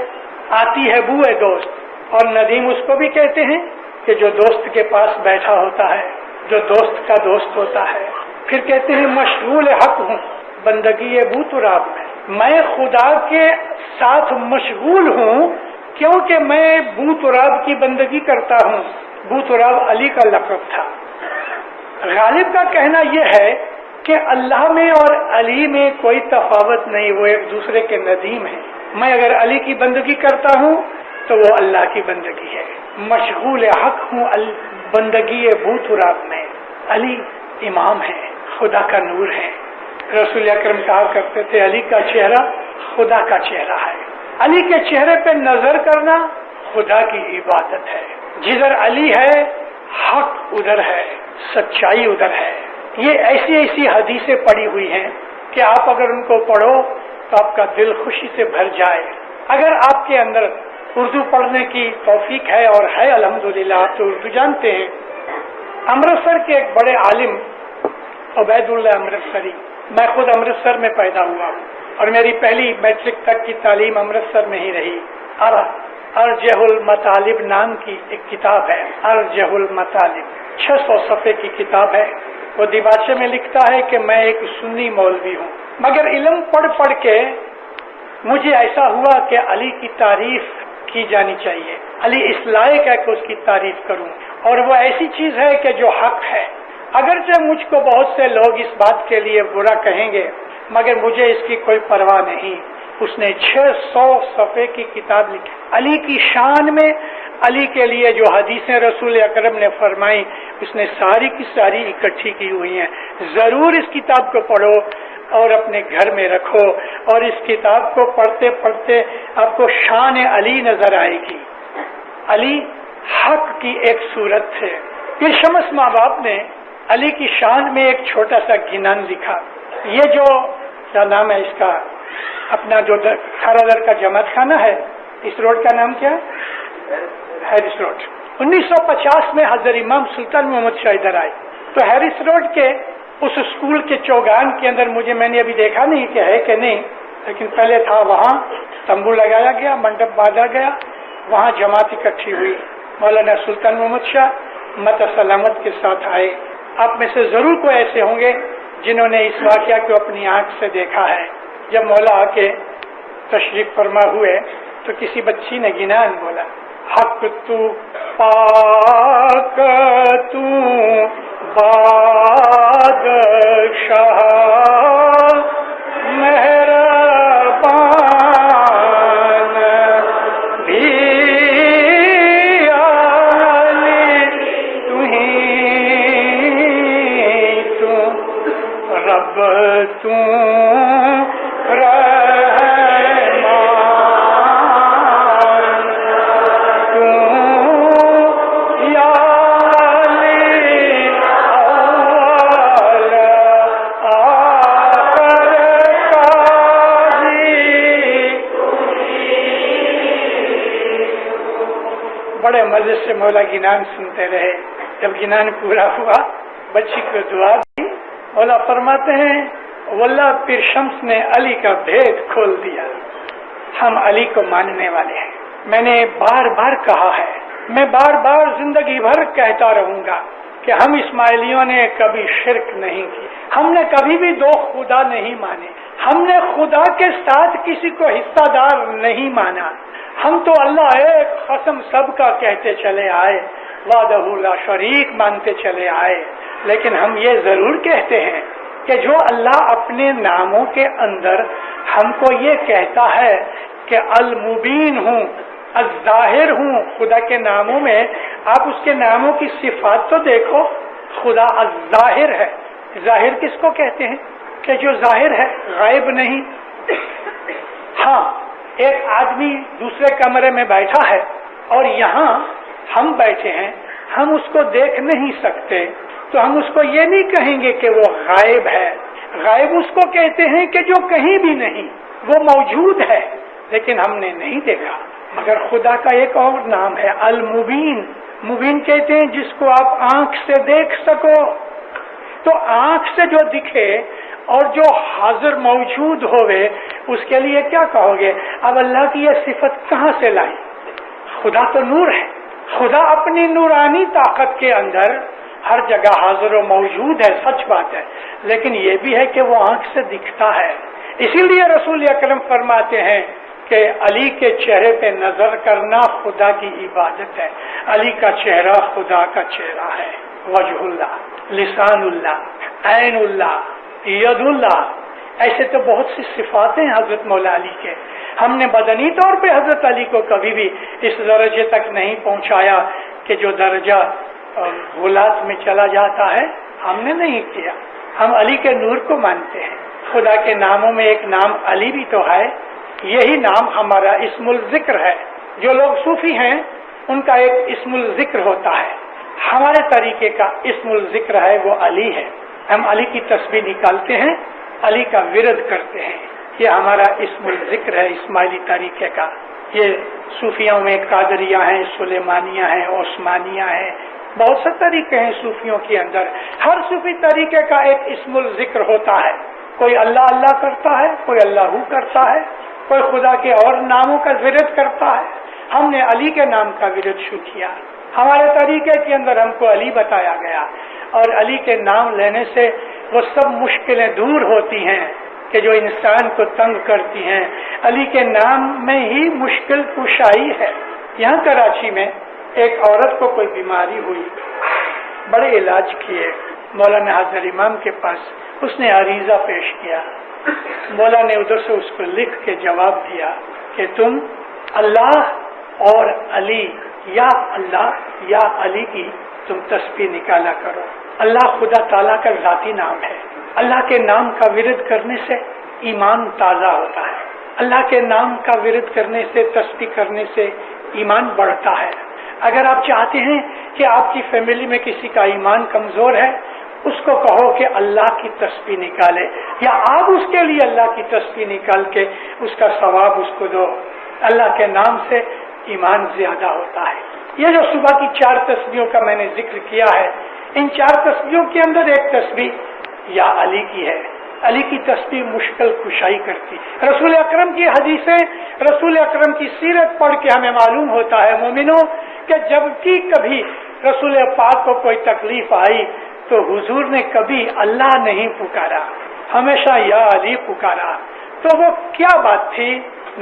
آتی ہے بوئے دوست، اور ندیم اس کو بھی کہتے ہیں کہ جو دوست کے پاس بیٹھا ہوتا ہے، جو دوست کا دوست ہوتا ہے۔ پھر کہتے ہیں مشغول حق ہوں بندگی بو تراب میں خدا کے ساتھ مشغول ہوں کیونکہ میں بو تراب کی بندگی کرتا ہوں۔ بو تراب علی کا لقب تھا۔ غالب کا کہنا یہ ہے کہ اللہ میں اور علی میں کوئی تفاوت نہیں، وہ ایک دوسرے کے ندیم ہیں۔ میں اگر علی کی بندگی کرتا ہوں تو وہ اللہ کی بندگی ہے، مشغول حق ہوں بندگی بو تراب میں۔ علی امام ہے، خدا کا نور ہے۔ رسول اکرم کہا کرتے تھے علی کا چہرہ خدا کا چہرہ ہے۔ علی کے چہرے پہ نظر کرنا خدا کی عبادت ہے۔ جدھر علی ہے حق ادھر ہے، سچائی ادھر ہے۔ یہ ایسی ایسی حدیثیں پڑھی ہوئی ہیں کہ آپ اگر ان کو پڑھو تو آپ کا دل خوشی سے بھر جائے۔ اگر آپ کے اندر اردو پڑھنے کی توفیق ہے، اور ہے الحمدللہ، آپ تو اردو جانتے ہیں۔ امرتسر کے ایک بڑے عالم عبید اللہ امرتسری، میں خود امرتسر میں پیدا ہوا ہوں اور میری پہلی میٹرک تک کی تعلیم امرتسر میں ہی رہی۔ ارجح المطالب نام کی ایک کتاب ہے، ارجح المطالب 600 صفحے کی کتاب ہے۔ وہ دیباچے میں لکھتا ہے کہ میں ایک سنی مولوی ہوں، مگر علم پڑھ پڑھ کے مجھے ایسا ہوا کہ علی کی تعریف کی جانی چاہیے، علی اس لائق ہے کہ اس کی تعریف کروں، اور وہ ایسی چیز ہے کہ جو حق ہے۔ اگرچہ مجھ کو بہت سے لوگ اس بات کے لیے برا کہیں گے، مگر مجھے اس کی کوئی پرواہ نہیں۔ اس نے 600 صفحے کی کتاب لکھی علی کی شان میں، علی کے لیے جو حدیثیں رسول اکرم نے فرمائی اس نے ساری کی ساری اکٹھی کی ہوئی ہیں۔ ضرور اس کتاب کو پڑھو اور اپنے گھر میں رکھو، اور اس کتاب کو پڑھتے پڑھتے آپ کو شان علی نظر آئے گی۔ علی حق کی ایک صورت ہے۔ یہ شمس ماں باپ نے علی کی شان میں ایک چھوٹا سا گنان لکھا۔ یہ جو کیا نام ہے اس کا، اپنا جو کھارادر کا جماعت خانہ ہے، اس روڈ کا نام کیا ہے؟ Harris road. 1950 میں حضرت امام سلطان محمد شاہ ادھر آئے تو ہیرس روڈ کے اس اسکول کے چوگان کے اندر، میں نے ابھی دیکھا نہیں کہ ہے کہ نہیں، لیکن پہلے تھا، وہاں تمبو لگایا گیا، منڈپ باندھا گیا، وہاں جماعت اکٹھی ہوئی۔ مولانا سلطان محمد شاہ مت سلامت کے ساتھ آئے۔ آپ میں سے ضرور کوئی ایسے ہوں گے جنہوں نے اس واقعہ کو اپنی آنکھ سے دیکھا ہے۔ جب مولا آ کے تشریف فرما ہوئے تو کسی بچی نے گنان بولا، حق تو پاک تو بادشاہ مہربان بھی عالی تو رب تو بڑے مزے سے مولا گنان سنتے رہے۔ جب گنان پورا ہوا بچی کو دعا دی، مولا فرماتے ہیں واللہ پیر شمس نے علی کا بھید کھول دیا، ہم علی کو ماننے والے ہیں۔ میں نے بار بار کہا ہے، میں بار بار زندگی بھر کہتا رہوں گا کہ ہم اسماعیلیوں نے کبھی شرک نہیں کی، ہم نے کبھی بھی دو خدا نہیں مانے، ہم نے خدا کے ساتھ کسی کو حصہ دار نہیں مانا، ہم تو اللہ ایک قسم سب کا کہتے چلے آئے، وحدہ لا شریک مانتے چلے آئے۔ لیکن ہم یہ ضرور کہتے ہیں کہ جو اللہ اپنے ناموں کے اندر ہم کو یہ کہتا ہے کہ المبین ہوں، الظاہر ہوں، خدا کے ناموں میں آپ اس کے ناموں کی صفات تو دیکھو، خدا الظاہر ہے۔ ظاہر کس کو کہتے ہیں؟ کہ جو ظاہر ہے، غائب نہیں۔ ہاں، ایک آدمی دوسرے کمرے میں بیٹھا ہے اور یہاں ہم بیٹھے ہیں، ہم اس کو دیکھ نہیں سکتے، تو ہم اس کو یہ نہیں کہیں گے کہ وہ غائب ہے۔ غائب اس کو کہتے ہیں کہ جو کہیں بھی نہیں، وہ موجود ہے لیکن ہم نے نہیں دیکھا۔ مگر خدا کا ایک اور نام ہے المبین۔ مبین کہتے ہیں جس کو آپ آنکھ سے دیکھ سکو۔ تو آنکھ سے جو دکھے اور جو حاضر موجود ہوئے اس کے لیے کیا کہو گے؟ اب اللہ کی یہ صفت کہاں سے لائی؟ خدا تو نور ہے، خدا اپنی نورانی طاقت کے اندر ہر جگہ حاضر و موجود ہے، سچ بات ہے، لیکن یہ بھی ہے کہ وہ آنکھ سے دکھتا ہے۔ اسی لیے رسول اکرم فرماتے ہیں کہ علی کے چہرے پہ نظر کرنا خدا کی عبادت ہے. علی کا چہرہ خدا کا چہرہ ہے. وجہ اللہ، لسان اللہ، عین اللہ، ید اللہ، ایسے تو بہت سی صفات ہیں حضرت مولا علی کے. ہم نے بدنی طور پہ حضرت علی کو کبھی بھی اس درجے تک نہیں پہنچایا کہ جو درجہ غلات میں چلا جاتا ہے، ہم نے نہیں کیا. ہم علی کے نور کو مانتے ہیں. خدا کے ناموں میں ایک نام علی بھی تو ہے. یہی نام ہمارا اسم الذکر ہے. جو لوگ صوفی ہیں ان کا ایک اسم الذکر ہوتا ہے. ہمارے طریقے کا اسم الذکر ہے وہ علی ہے. ہم علی کی تسبیح نکالتے ہیں، علی کا ورد کرتے ہیں. یہ ہمارا اسم الذکر ہے اسماعیلی طریقے کا. یہ صوفیوں میں قادریہ ہیں، سلیمانیہ ہیں، عثمانیہ ہیں، بہت سے طریقے ہیں صوفیوں کے اندر. ہر صوفی طریقے کا ایک اسم الذکر ہوتا ہے. کوئی اللہ اللہ کرتا ہے، کوئی اللہ کرتا ہے، کوئی خدا کے اور ناموں کا ورد کرتا ہے. ہم نے علی کے نام کا ورد شروع کیا. ہمارے طریقے کے اندر ہم کو علی بتایا گیا، اور علی کے نام لینے سے وہ سب مشکلیں دور ہوتی ہیں کہ جو انسان کو تنگ کرتی ہیں. علی کے نام میں ہی مشکل کشائی ہے. یہاں کراچی میں ایک عورت کو کوئی بیماری ہوئی، بڑے علاج کیے، مولانا حاضر امام کے پاس. اس نے عریضہ پیش کیا. مولا نے ادھر سے اس کو لکھ کے جواب دیا کہ تم اللہ اور علی، یا اللہ یا علی کی تم تسبیح نکالا کرو. اللہ خدا تعالیٰ کا ذاتی نام ہے. اللہ کے نام کا ورد کرنے سے ایمان تازہ ہوتا ہے. اللہ کے نام کا ورد کرنے سے، تسبیح کرنے سے ایمان بڑھتا ہے. اگر آپ چاہتے ہیں کہ آپ کی فیملی میں کسی کا ایمان کمزور ہے، اس کو کہو کہ اللہ کی تسبیح نکالے، یا آپ اس کے لیے اللہ کی تسبیح نکال کے اس کا ثواب اس کو دو. اللہ کے نام سے ایمان زیادہ ہوتا ہے. یہ جو صبح کی 4 تسبیحوں کا میں نے ذکر کیا ہے، ان 4 تسبیحوں کے اندر ایک تسبیح یا علی کی ہے. علی کی تسبیح مشکل کشائی کرتی. رسول اکرم کی حدیثیں، رسول اکرم کی سیرت پڑھ کے ہمیں معلوم ہوتا ہے مومنوں کہ جب کی کبھی رسول پاک کو کوئی تکلیف آئی تو حضور نے کبھی اللہ نہیں پکارا، ہمیشہ یا علی پکارا. تو وہ کیا بات تھی؟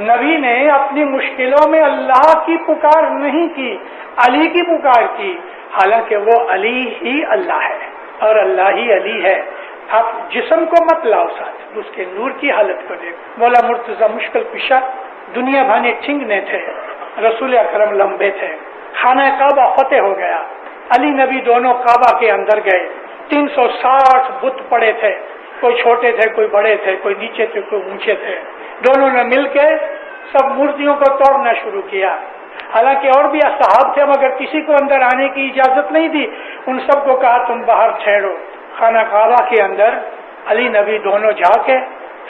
نبی نے اپنی مشکلوں میں اللہ کی پکار نہیں کی، علی کی پکار کی. حالانکہ وہ علی ہی اللہ ہے اور اللہ ہی علی ہے. آپ جسم کو مت لاؤ ساتھ، اس کے نور کی حالت کو دیکھو. مولا مرتضی مشکل پیشہ دنیا بھانے ٹھنگنے تھے، رسول اکرم لمبے تھے. خانہ کعبہ فتح ہو گیا، علی نبی دونوں کعبہ کے اندر گئے. 360 بت پڑے تھے، کوئی چھوٹے تھے، کوئی بڑے تھے، کوئی نیچے تھے، کوئی اونچے تھے. دونوں نے مل کے سب مورتیوں کو توڑنا شروع کیا. حالانکہ اور بھی اصحاب تھے مگر کسی کو اندر آنے کی اجازت نہیں دی. ان سب کو کہا تم باہر ٹھہرو. خانہ کعبہ کے اندر علی نبی دونوں جا کے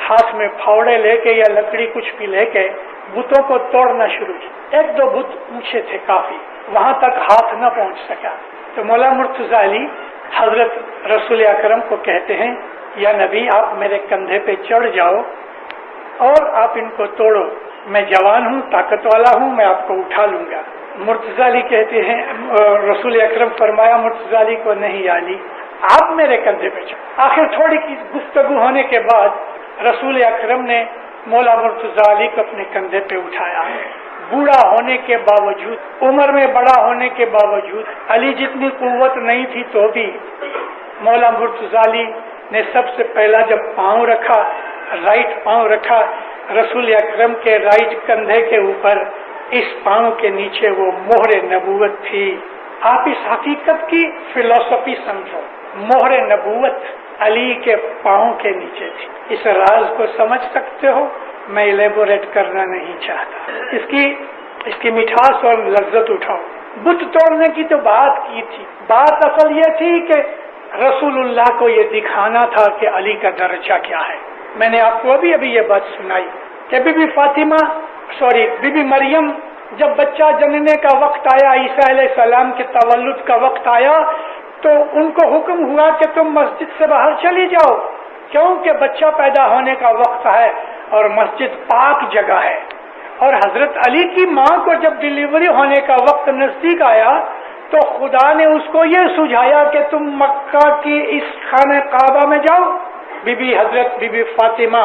ہاتھ میں پھاوڑے لے کے یا لکڑی کچھ بھی لے کے بتوں کو توڑنا شروع کی. 1-2 بت اونچے تھے کافی، وہاں تک ہاتھ نہ پہنچ سکا. تو مولا مرتضی علی حضرت رسول اکرم کو کہتے ہیں یا نبی آپ میرے کندھے پہ چڑھ جاؤ اور آپ ان کو توڑو. میں جوان ہوں، طاقت والا ہوں، میں آپ کو اٹھا لوں گا. مرتضی علی کہتے ہیں، رسول اکرم فرمایا مرتضی علی کو نہیں علی آپ میرے کندھے پہ چڑھ. آخر تھوڑی کی گفتگو ہونے کے بعد رسول اکرم نے مولا مرتضی علی کو اپنے کندھے پہ اٹھایا. بوڑھا ہونے کے باوجود، عمر میں بڑا ہونے کے باوجود، علی جتنی قوت نہیں تھی تو بھی مولا مرتضی علی نے سب سے پہلا جب پاؤں رکھا، رائٹ پاؤں رکھا رسول اکرم کے رائٹ کندھے کے اوپر، اس پاؤں کے نیچے وہ مہر نبوت تھی. آپ اس حقیقت کی فلسفی سمجھو، مہر نبوت علی کے پاؤں کے نیچے تھی. اس راز کو سمجھ سکتے ہو؟ میں الیبوریٹ کرنا نہیں چاہتا. اس کی مٹھاس اور لذت اٹھاؤ. بت توڑنے کی تو بات کی تھی، بات اصل یہ تھی کہ رسول اللہ کو یہ دکھانا تھا کہ علی کا درجہ کیا ہے. میں نے آپ کو ابھی یہ بات سنائی کہ بی بی مریم جب بچہ جننے کا وقت آیا، عیسیٰ علیہ السلام کے تولد کا وقت آیا، تو ان کو حکم ہوا کہ تم مسجد سے باہر چلی جاؤ، کیونکہ بچہ پیدا ہونے کا وقت ہے اور مسجد پاک جگہ ہے. اور حضرت علی کی ماں کو جب ڈلیوری ہونے کا وقت نزدیک آیا تو خدا نے اس کو یہ سجھایا کہ تم مکہ کی اس خانہ کعبہ میں جاؤ. حضرت بی بی فاطمہ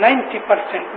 90%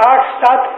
8-7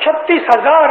36,000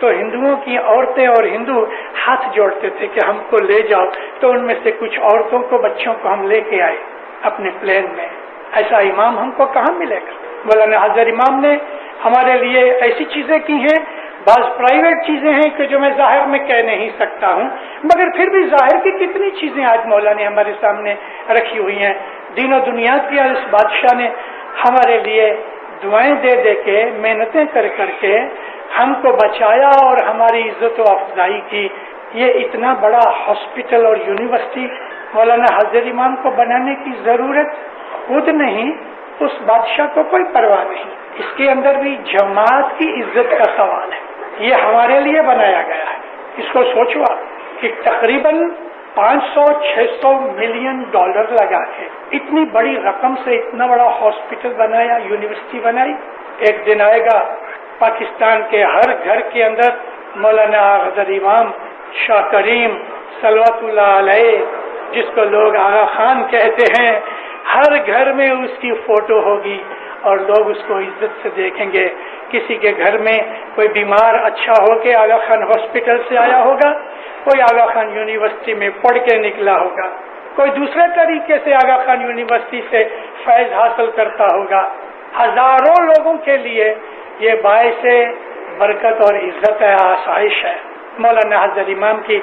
تو ہندوؤں کی عورتیں اور ہندو ہاتھ جوڑتے تھے کہ ہم کو لے جاؤ، تو ان میں سے کچھ عورتوں کو بچوں کو ہم لے کے آئے اپنے پلین میں۔ ایسا امام ہم کو کہاں ملے گا؟ مولانا حضر امام نے ہمارے لیے ایسی چیزیں کی ہیں، بعض پرائیویٹ چیزیں ہیں کہ جو میں ظاہر میں کہہ نہیں سکتا ہوں، مگر پھر بھی ظاہر کی کتنی چیزیں آج مولا نے ہمارے سامنے رکھی ہوئی ہیں۔ دین و دنیا کی اس بادشاہ نے ہمارے لیے دعائیں دے دے کے، محنتیں کر کر کے ہم کو بچایا اور ہماری عزت و افزائی کی۔ یہ اتنا بڑا ہاسپٹل اور یونیورسٹی مولانا حضر امام کو بنانے کی ضرورت خود نہیں، اس بادشاہ کو کوئی پرواہ نہیں۔ اس کے اندر بھی جماعت کی عزت کا سوال ہے، یہ ہمارے لیے بنایا گیا ہے۔ اس کو سوچو آپ کہ تقریباً 500-600 ملین ڈالر لگا کے اتنی بڑی رقم سے اتنا بڑا ہاسپٹل بنایا، یونیورسٹی بنائی۔ ایک دن آئے گا پاکستان کے ہر گھر کے اندر مولانا حضر امام شاہ کریم صلوات اللہ علیہ، جس کو لوگ آغا خان کہتے ہیں، ہر گھر میں اس کی فوٹو ہوگی اور لوگ اس کو عزت سے دیکھیں گے۔ کسی کے گھر میں کوئی بیمار اچھا ہو کے آغا خان ہاسپٹل سے آیا ہوگا، کوئی آغا خان یونیورسٹی میں پڑھ کے نکلا ہوگا، کوئی دوسرے طریقے سے آغا خان یونیورسٹی سے فیض حاصل کرتا ہوگا۔ ہزاروں لوگوں کے لیے یہ باعث برکت اور عزت ہے، آسائش ہے۔ مولانا حضر امام کی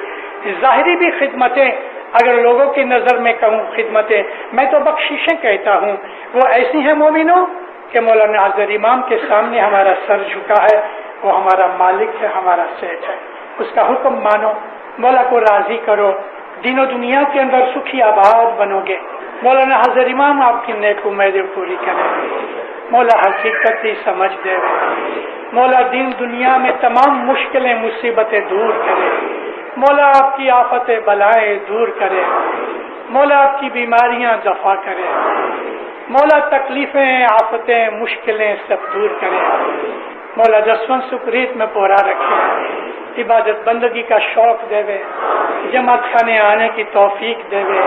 ظاہری بھی خدمتیں، اگر لوگوں کی نظر میں کہوں خدمتیں، میں تو بخششیں کہتا ہوں، وہ ایسی ہیں مومنوں کہ مولانا حضر امام کے سامنے ہمارا سر جھکا ہے، وہ ہمارا مالک ہے، ہمارا سیٹ ہے۔ اس کا حکم مانو، مولا کو راضی کرو، دین و دنیا کے اندر سکھی آباد بنو گے۔ مولانا حضر امام آپ کی نیک امیدیں پوری کرے، مولا حقیقت ہی سمجھ دے، مولا دین دنیا میں تمام مشکلیں مصیبتیں دور کرے، مولا آپ کی آفتیں بلائیں دور کرے، مولا آپ کی بیماریاں دفع کرے، مولا تکلیفیں آفتیں مشکلیں سب دور کرے، مولا دسویں سکریت میں پورا رکھے، عبادت بندگی کا شوق دے وے، جماعت خانے آنے کی توفیق دے وے،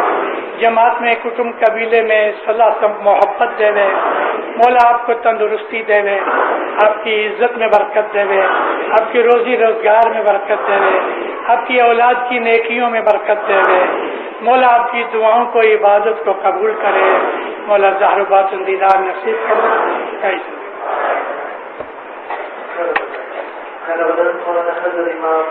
جماعت میں کٹم قبیلے میں صلاح سب محبت دے وے، مولا آپ کو تندرستی دے وے، آپ کی عزت میں برکت دے وے، آپ کی روزی روزگار میں برکت دے وے، آپ کی اولاد کی نیکیوں میں برکت دے وے، مولا آپ کی دعاؤں کو عبادت کو قبول کرے، مولا ظاہر و باطن دیدار نصیب کرے۔ مولانا حضر امام